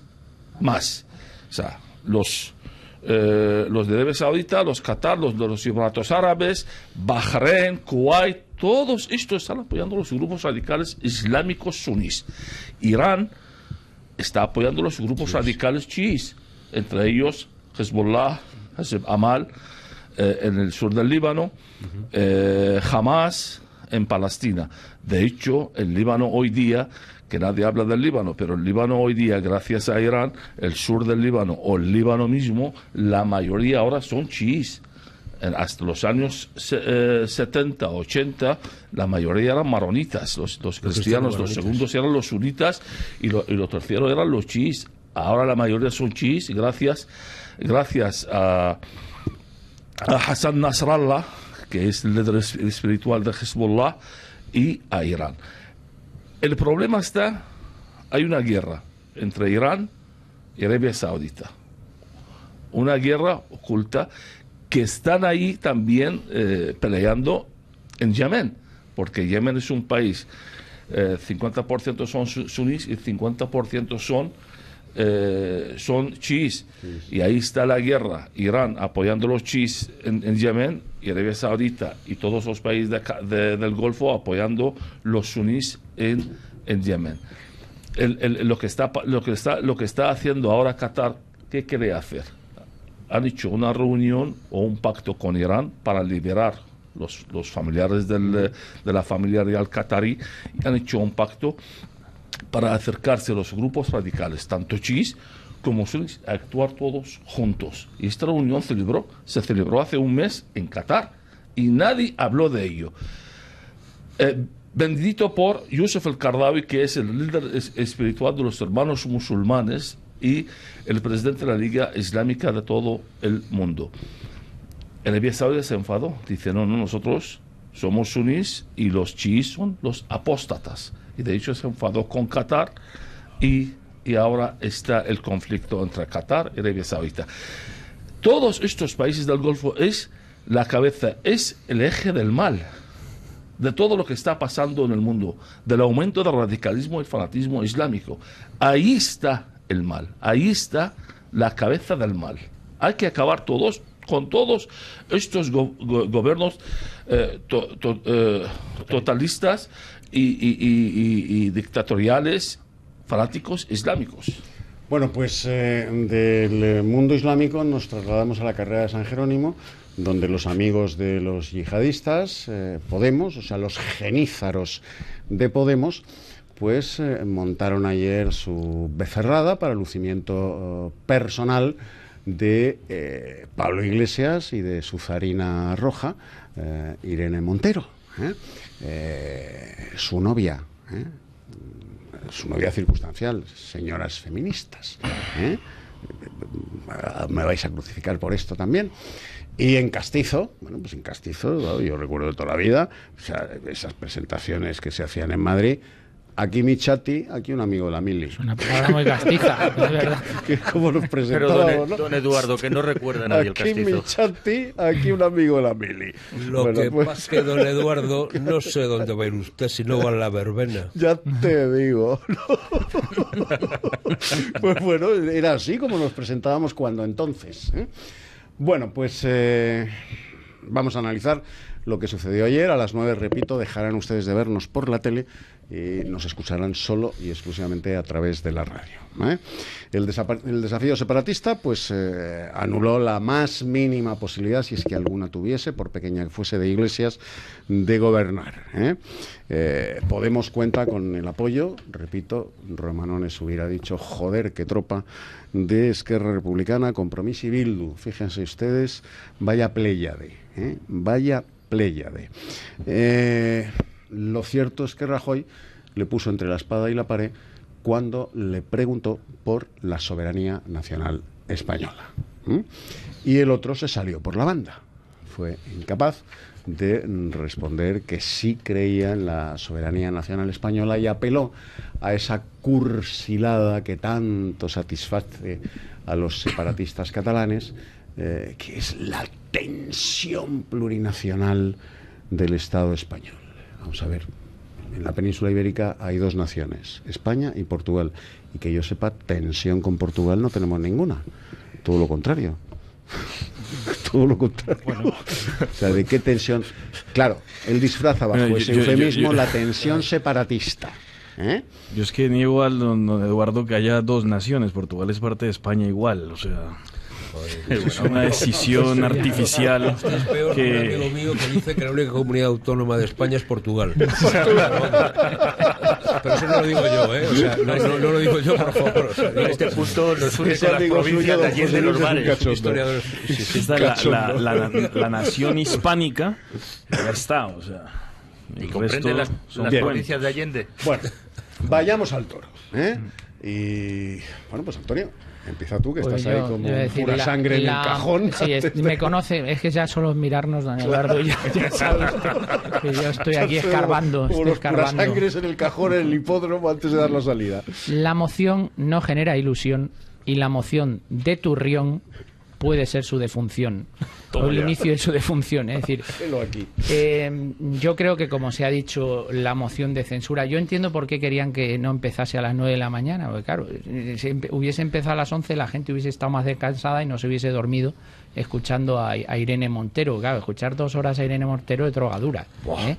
más. O sea, los de Arabia Saudita, los Qatar, los de los Emiratos Árabes, Bahrein, Kuwait, todos estos están apoyando a los grupos radicales islámicos sunís. Irán está apoyando a los grupos radicales chiíes, entre ellos Hezbollah, Amal en el sur del Líbano, Hamas en Palestina. De hecho, el Líbano hoy día, que nadie habla del Líbano, pero el Líbano hoy día, gracias a Irán, el sur del Líbano o el Líbano mismo, la mayoría ahora son chiíes. Hasta los años 70, 80, la mayoría eran maronitas, los cristianos, los segundos eran los sunitas y lo tercero eran los chiíes. Ahora la mayoría son chiíes, gracias a Hassan Nasrallah, que es el líder espiritual de Hezbollah, y a Irán. El problema está, hay una guerra entre Irán y Arabia Saudita, una guerra oculta que están ahí también peleando en Yemen, porque Yemen es un país, 50% son sunís y 50% son chiíes. Y ahí está la guerra, Irán apoyando a los chiíes en Yemen y Arabia Saudita y todos los países del Golfo apoyando los sunís en Yemen. Lo que está haciendo ahora Qatar, ¿qué quiere hacer? Han hecho una reunión o un pacto con Irán para liberar los familiares de la familia real qatarí, y han hecho un pacto para acercarse a los grupos radicales, tanto chiíes como sunís, a actuar todos juntos. Y esta reunión se celebró hace un mes en Qatar y nadie habló de ello. Bendito por Yusuf el-Qaradawi, que es el líder espiritual de los hermanos musulmanes y el presidente de la Liga Islámica de todo el mundo. Arabia Saudita se enfadó, dice, no, nosotros somos sunís y los chiíes son los apóstatas. Y de hecho se enfadó con Qatar y ahora está el conflicto entre Qatar y Arabia Saudita. Todos estos países del Golfo es la cabeza, es el eje del mal, de todo lo que está pasando en el mundo, del aumento del radicalismo y fanatismo islámico. Ahí está el mal, ahí está la cabeza del mal. Hay que acabar con todos estos gobiernos totalistas y dictatoriales fanáticos islámicos. Bueno, pues del mundo islámico nos trasladamos a la carrera de San Jerónimo, donde los amigos de los yihadistas, Podemos, o sea, los genízaros de Podemos, pues montaron ayer su becerrada para lucimiento personal de Pablo Iglesias y de su zarina roja, Irene Montero, su novia circunstancial, señoras feministas. Me vais a crucificar por esto también. Y en Castizo, bueno, pues en Castizo, yo recuerdo de toda la vida, o sea, esas presentaciones que se hacían en Madrid, Aquí mi chati, aquí un amigo de la mili. Es una palabra muy castiza, es verdad. Que como nos presentábamos, Pero ¿no? don Eduardo, que no recuerda a nadie el Aquí castizo. mi chati, aquí un amigo de la mili. Lo Bueno, que pues, pasa es que don Eduardo, no sé dónde va a ir usted si no va a la verbena. ya te digo. Pues bueno, era así como nos presentábamos cuando entonces, ¿eh? Bueno, pues vamos a analizar lo que sucedió ayer. A las 9, repito, dejarán ustedes de vernos por la tele y nos escucharán solo y exclusivamente a través de la radio, ¿eh? El desafío separatista pues anuló la más mínima posibilidad, si es que alguna tuviese, por pequeña que fuese, de Iglesias, de gobernar, ¿eh? Podemos cuenta con el apoyo, repito, Romanones hubiera dicho, joder, qué tropa, de Esquerra Republicana, Compromís y Bildu. Fíjense ustedes, vaya pléyade, ¿eh? Vaya pléyade. Lo cierto es que Rajoy le puso entre la espada y la pared cuando le preguntó por la soberanía nacional española. Y el otro se salió por la banda. Fue incapaz de responder que sí creía en la soberanía nacional española y apeló a esa cursilada que tanto satisface a los separatistas catalanes, que es la tensión plurinacional del Estado español. Vamos a ver, en la península ibérica hay dos naciones, España y Portugal, y que yo sepa, tensión con Portugal no tenemos ninguna, todo lo contrario. Todo lo contrario. Bueno. O sea, ¿de qué tensión? Claro, él disfraza bajo ese eufemismo la tensión separatista. ¿Eh? Yo es que niego al don Eduardo que haya dos naciones. Portugal es parte de España igual, o sea... Es una decisión artificial. Usted es peor que un amigo mío que dice que la única comunidad autónoma de España es Portugal. Pero eso no lo digo yo, ¿eh? O sea, no lo digo yo, por favor. O sea, en este punto nos une con las provincias de Allende los mares. Si está la nación hispánica, ya está, o sea. ¿Y comprende las provincias de Allende? Bueno, vayamos al toro, ¿eh? Y bueno, pues Antonio, empieza tú, que pues estás ahí como pura sangre en el cajón. Sí, me conoce, es que ya solo mirarnos, don Eduardo, ya sabes que yo estoy aquí escarbando. Como los puras sangres en el cajón, en el hipódromo, antes de dar la salida. La moción no genera ilusión y la moción de Turrión puede ser su defunción. O el inicio de su defunción, es decir, yo creo que, como se ha dicho, la moción de censura, yo entiendo por qué querían que no empezase a las 9 de la mañana, porque claro, si hubiese empezado a las 11, la gente hubiese estado más descansada y no se hubiese dormido escuchando a Irene Montero. Claro, escuchar 2 horas a Irene Montero es drogadura, ¿eh?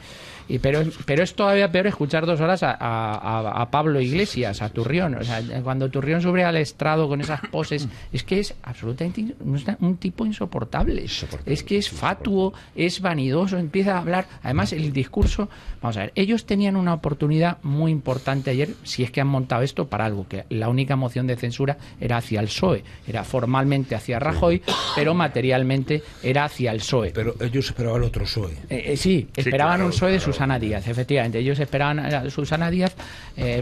Pero es todavía peor escuchar 2 horas a Pablo Iglesias, a Turrión. O sea, cuando Turrión sube al estrado con esas poses, es que es absolutamente un tipo insoportable. Es que es fatuo, es vanidoso, empieza a hablar. Además, el discurso, vamos a ver, ellos tenían una oportunidad muy importante ayer, si es que han montado esto para algo, que la única moción de censura era hacia el PSOE, era formalmente hacia Rajoy, pero materialmente era hacia el PSOE. Pero ellos esperaban otro PSOE. Sí, esperaban un PSOE de Susana Díaz, efectivamente. Ellos esperaban a Susana Díaz,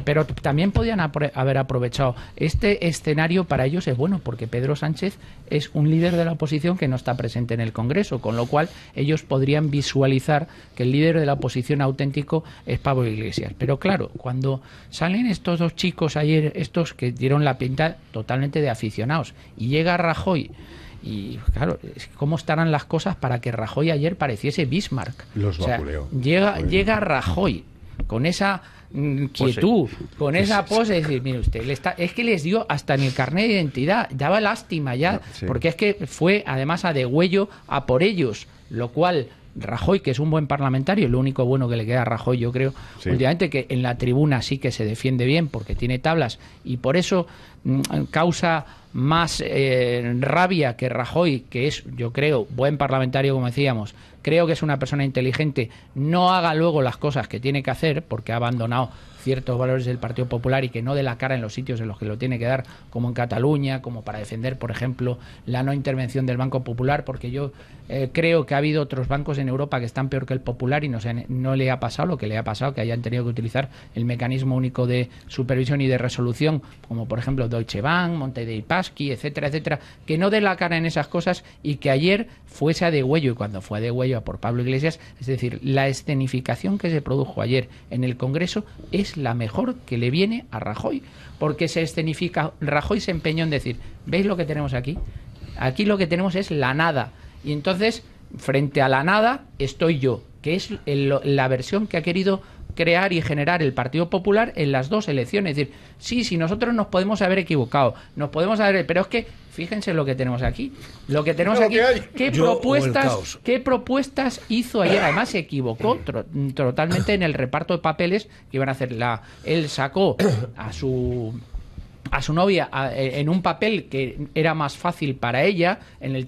pero también podían haber aprovechado. Este escenario para ellos es bueno, porque Pedro Sánchez es un líder de la oposición que no está presente en el Congreso, con lo cual ellos podrían visualizar que el líder de la oposición auténtico es Pablo Iglesias. Pero claro, cuando salen estos dos chicos ayer, estos que dieron la pinta totalmente de aficionados, y llega Rajoy, y claro, ¿cómo estarán las cosas para que Rajoy ayer pareciese Bismarck? Los vapuleó. Llega Rajoy con esa quietud, con esa pose, es decir, mire usted, es que les dio hasta en el carnet de identidad, daba lástima ya, porque es que fue además a degüello a por ellos, lo cual Rajoy, que es un buen parlamentario, lo único bueno que le queda a Rajoy, yo creo, últimamente, que en la tribuna sí que se defiende bien porque tiene tablas y por eso causa más rabia que Rajoy, que es, yo creo, buen parlamentario, como decíamos, creo que es una persona inteligente, no haga luego las cosas que tiene que hacer porque ha abandonado ciertos valores del Partido Popular y que no dé la cara en los sitios en los que lo tiene que dar, como en Cataluña, como para defender, por ejemplo, la no intervención del Banco Popular, porque yo creo que ha habido otros bancos en Europa que están peor que el Popular y no le ha pasado lo que le ha pasado, que hayan tenido que utilizar el mecanismo único de supervisión y de resolución, como por ejemplo Deutsche Bank, Monte dei Paschi, Chasqui, etcétera, etcétera, que no dé la cara en esas cosas y que ayer fuese a Degüello, y cuando fue a Degüello a por Pablo Iglesias, es decir, la escenificación que se produjo ayer en el Congreso es la mejor que le viene a Rajoy, porque se escenifica, Rajoy se empeñó en decir, ¿veis lo que tenemos aquí? Aquí lo que tenemos es la nada, y entonces frente a la nada estoy yo, que es la versión que ha querido crear y generar el Partido Popular en las dos elecciones. Es decir, sí, nosotros nos podemos haber equivocado, pero es que fíjense lo que tenemos aquí. Lo que tenemos aquí, ¿qué propuestas hizo ayer? Además se equivocó totalmente en el reparto de papeles que iban a hacer. Él sacó a su novia en un papel que era más fácil para ella,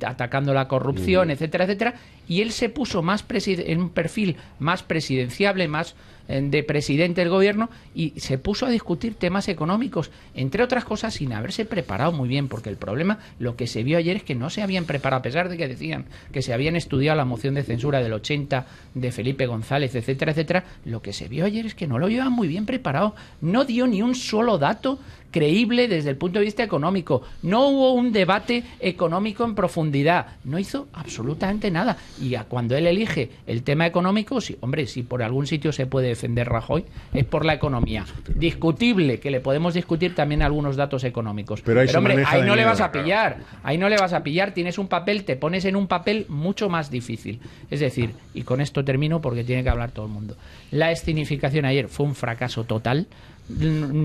atacando la corrupción, etcétera, etcétera, y él se puso en un perfil más presidenciable, más de presidente del gobierno, y se puso a discutir temas económicos, entre otras cosas sin haberse preparado muy bien, porque el problema, lo que se vio ayer es que no se habían preparado, a pesar de que decían que se habían estudiado la moción de censura del 80 de Felipe González, etcétera, etcétera. Lo que se vio ayer es que no lo llevaban muy bien preparado, no dio ni un solo dato creíble desde el punto de vista económico, no hubo un debate económico en profundidad, no hizo absolutamente nada, y cuando él elige el tema económico, sí, hombre, si por algún sitio se puede defender Rajoy es por la economía, discutible, que le podemos discutir también algunos datos económicos, pero hombre, ahí no le vas a pillar, tienes un papel, te pones en un papel mucho más difícil, es decir, y con esto termino porque tiene que hablar todo el mundo, la escenificación ayer fue un fracaso total.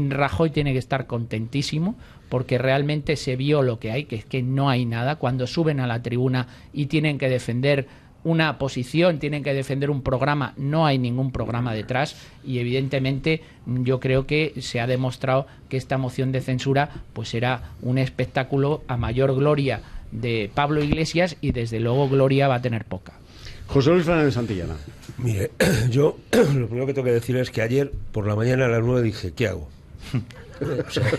Rajoy tiene que estar contentísimo porque realmente se vio lo que hay, que es que no hay nada. Cuando suben a la tribuna y tienen que defender una posición, tienen que defender un programa, no hay ningún programa detrás, y evidentemente yo creo que se ha demostrado que esta moción de censura pues era un espectáculo a mayor gloria de Pablo Iglesias, y desde luego gloria va a tener poca. José Luis Fernández Santillana. Mire, yo lo primero que tengo que decir es que ayer por la mañana a las 9 dije, ¿qué hago? O sea,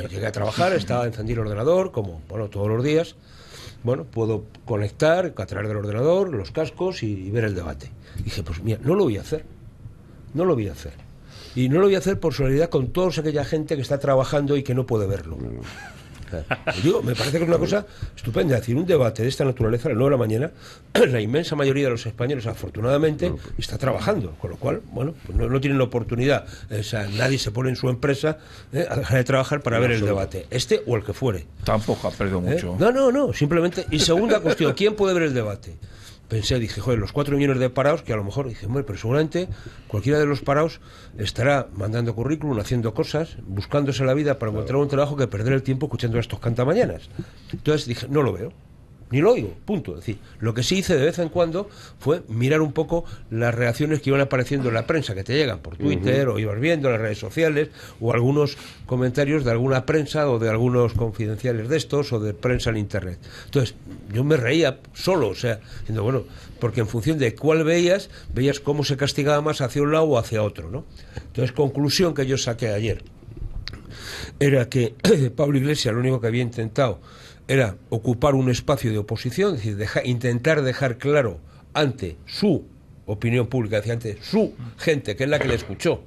llegué a trabajar, estaba encendido el ordenador, como, todos los días. Puedo conectar a través del ordenador, los cascos y ver el debate. Dije, pues mira, no lo voy a hacer. Y no lo voy a hacer por solidaridad con toda aquella gente que está trabajando y que no puede verlo. Me parece que es una cosa estupenda. Es decir, un debate de esta naturaleza a las 9 de la mañana, la inmensa mayoría de los españoles, afortunadamente, está trabajando, con lo cual, pues no tienen la oportunidad. O sea, nadie se pone en su empresa a dejar de trabajar para ver el debate, este o el que fuere. Tampoco ha perdido mucho. No, simplemente. Y segunda cuestión, ¿quién puede ver el debate? Dije, los 4 millones de parados, que a lo mejor, pero seguramente cualquiera de los parados estará mandando currículum, haciendo cosas, buscándose la vida para encontrar un trabajo, que perder el tiempo escuchando a estos cantamañanas. Entonces dije, no lo veo, ni lo oigo, punto. Es decir, lo que sí hice de vez en cuando fue mirar un poco las reacciones que iban apareciendo en la prensa, que te llegan por Twitter, o ibas viendo en las redes sociales, o algunos comentarios de alguna prensa, o de algunos confidenciales de estos, o de prensa en internet. Entonces, yo me reía solo, diciendo, porque en función de cuál veías cómo se castigaba más hacia un lado o hacia otro, ¿no? Entonces, conclusión que yo saqué ayer era que Pablo Iglesias lo único que había intentado era ocupar un espacio de oposición, es decir, intentar dejar claro ante su opinión pública, ante su gente, que es la que le escuchó,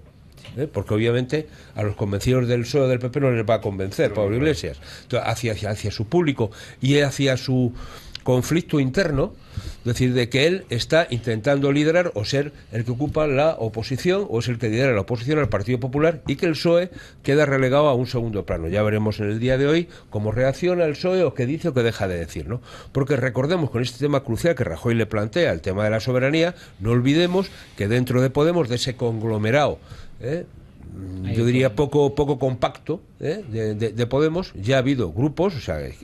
porque obviamente a los convencidos del PSOE o del PP no les va a convencer Pablo Iglesias. Entonces, hacia su público y hacia su conflicto interno, es decir, de que él está intentando liderar o ser el que ocupa la oposición, o es el que lidera la oposición al Partido Popular, y que el PSOE queda relegado a un segundo plano. Ya veremos en el día de hoy cómo reacciona el PSOE, o qué dice o qué deja de decir, ¿no? Porque recordemos, con este tema crucial que Rajoy le plantea, el tema de la soberanía, no olvidemos que dentro de Podemos, de ese conglomerado, yo diría poco compacto, de Podemos, ya ha habido grupos,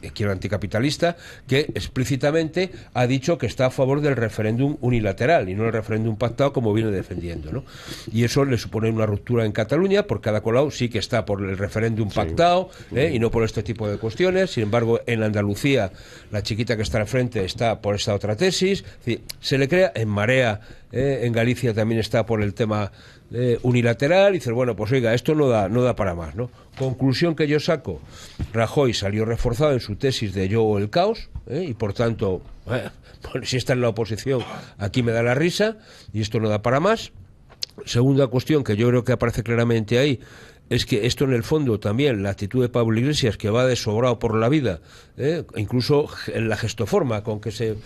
Izquierda Anticapitalista, que explícitamente ha dicho que está a favor del referéndum unilateral y no el referéndum pactado, como viene defendiendo, ¿no? Y eso le supone una ruptura en Cataluña, porque cada colado sí que está por el referéndum pactado, y no por este tipo de cuestiones. Sin embargo, en Andalucía, la chiquita que está al frente está por esta otra tesis. Es decir, se le crea en Marea, en Galicia también está por el tema unilateral, y dices, pues oiga, esto no da para más, ¿no? Conclusión que yo saco: Rajoy salió reforzado en su tesis de yo o el caos, y por tanto, si está en la oposición, aquí me da la risa, y esto no da para más. Segunda cuestión que yo creo que aparece claramente ahí es que esto en el fondo también, la actitud de Pablo Iglesias, que va de sobrado por la vida, incluso en la gestoforma con que se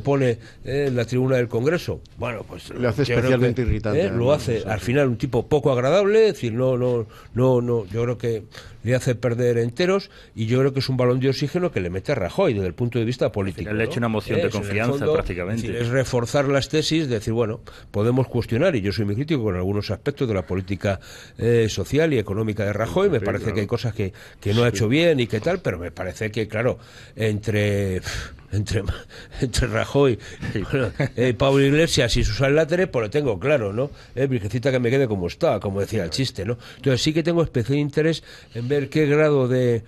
pone en la tribuna del Congreso, bueno, pues le hace especialmente irritante. Lo hace al final un tipo poco agradable, es decir, no, yo creo que le hace perder enteros, y yo creo que es un balón de oxígeno que le mete a Rajoy desde el punto de vista político. Le echa una moción de confianza, fondo, prácticamente. Es reforzar las tesis, de decir, bueno, podemos cuestionar, y yo soy muy crítico con algunos aspectos de la política social y económica de Rajoy, me parece que hay cosas que no ha hecho bien y que tal, pero me parece que, claro, entre Rajoy y Pablo Iglesias y Susana Látere, pues lo tengo claro, ¿no? Virgencita que me quede como está, como decía el chiste, ¿no? Entonces sí que tengo especial interés en ver qué grado de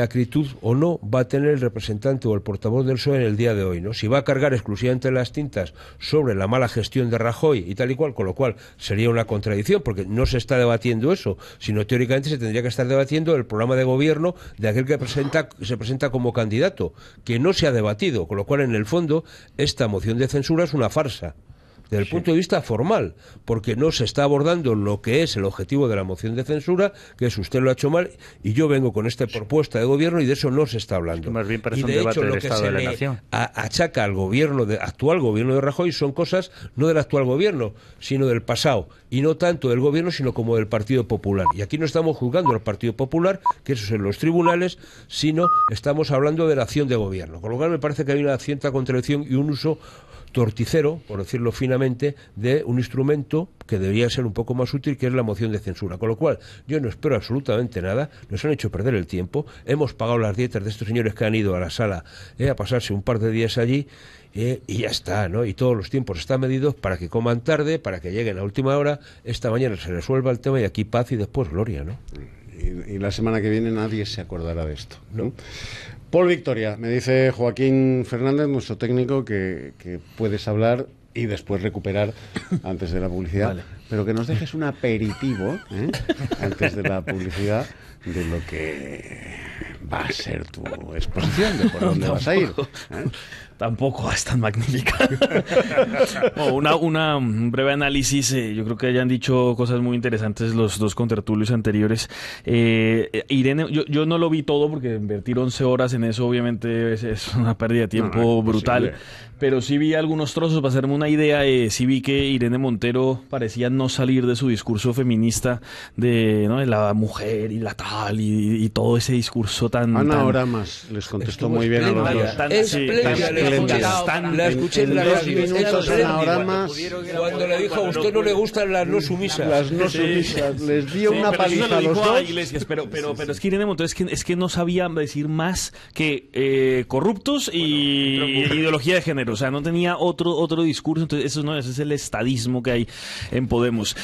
acritud o no va a tener el representante o el portavoz del PSOE en el día de hoy, ¿no? Si va a cargar exclusivamente las tintas sobre la mala gestión de Rajoy y tal y cual, con lo cual sería una contradicción, porque no se está debatiendo eso, sino teóricamente se tendría que estar debatiendo el programa de gobierno de aquel que se presenta como candidato, que no se ha debatido, con lo cual en el fondo esta moción de censura es una farsa. Desde el punto de vista formal, porque no se está abordando lo que es el objetivo de la moción de censura, que es usted lo ha hecho mal, y yo vengo con esta propuesta de gobierno, y de eso no se está hablando. Más bien parece y un de debate hecho, del lo que Estado se de la le Nación. achaca al actual gobierno de Rajoy son cosas no del actual gobierno, sino del pasado, y no tanto del gobierno, sino como del Partido Popular. Y aquí no estamos juzgando al Partido Popular, que eso es en los tribunales, sino estamos hablando de la acción de gobierno. Con lo cual me parece que hay una cierta contradicción y un uso torticero, por decirlo finamente, de un instrumento que debería ser un poco más útil, que es la moción de censura. Con lo cual, yo no espero absolutamente nada, nos han hecho perder el tiempo, hemos pagado las dietas de estos señores que han ido a la sala a pasarse un par de días allí, y ya está, ¿no? Y todos los tiempos están medidos para que coman tarde, para que lleguen a última hora, esta mañana se resuelva el tema y aquí paz y después gloria, ¿no? Y la semana que viene nadie se acordará de esto, ¿no? Paul Victoria, me dice Joaquín Fernández, nuestro técnico, que puedes hablar y después recuperar antes de la publicidad, vale. Pero que nos dejes un aperitivo antes de la publicidad de lo que va a ser tu exposición, de por dónde vas a ir. Tampoco es tan magnífica. Un breve análisis. Yo creo que hayan dicho cosas muy interesantes los dos contertulios anteriores. Irene, yo no lo vi todo porque invertir 11 horas en eso obviamente es una pérdida de tiempo brutal. Pero sí vi algunos trozos para hacerme una idea. Sí vi que Irene Montero parecía no salir de su discurso feminista de la mujer y la tal y todo ese discurso tan... Ana Oramas les contestó muy bien a los dos. La escuché en las minutos Ana Oramas cuando le dijo a usted no le gustan las no sumisas. Las no sumisas. Les dio una paliza a los dos. Iglesias, pero es que Irene Montero es que no sabía decir más que corruptos y ideología de género. O sea, no tenía otro discurso. Entonces ese es el estadismo que hay en Podemos.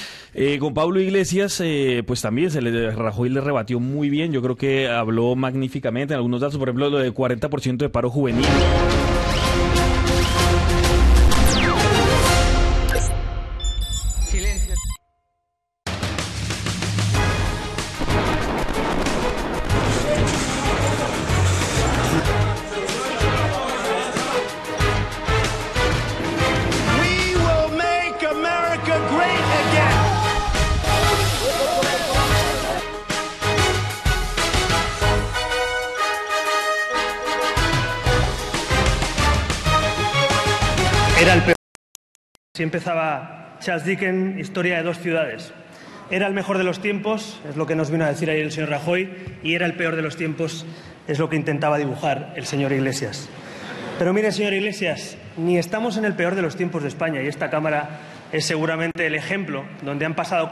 Con Pablo Iglesias, pues también Rajoy le rebatió muy bien. Yo creo que habló magníficamente en algunos datos, por ejemplo, lo de 40% de paro juvenil. Silencio. We will make America great again. Era el peor. Así empezaba Charles Dickens, Historia de dos ciudades. Era el mejor de los tiempos, es lo que nos vino a decir ayer el señor Rajoy, y era el peor de los tiempos, es lo que intentaba dibujar el señor Iglesias. Pero mire, señor Iglesias, ni estamos en el peor de los tiempos de España, y esta Cámara es seguramente el ejemplo donde han pasado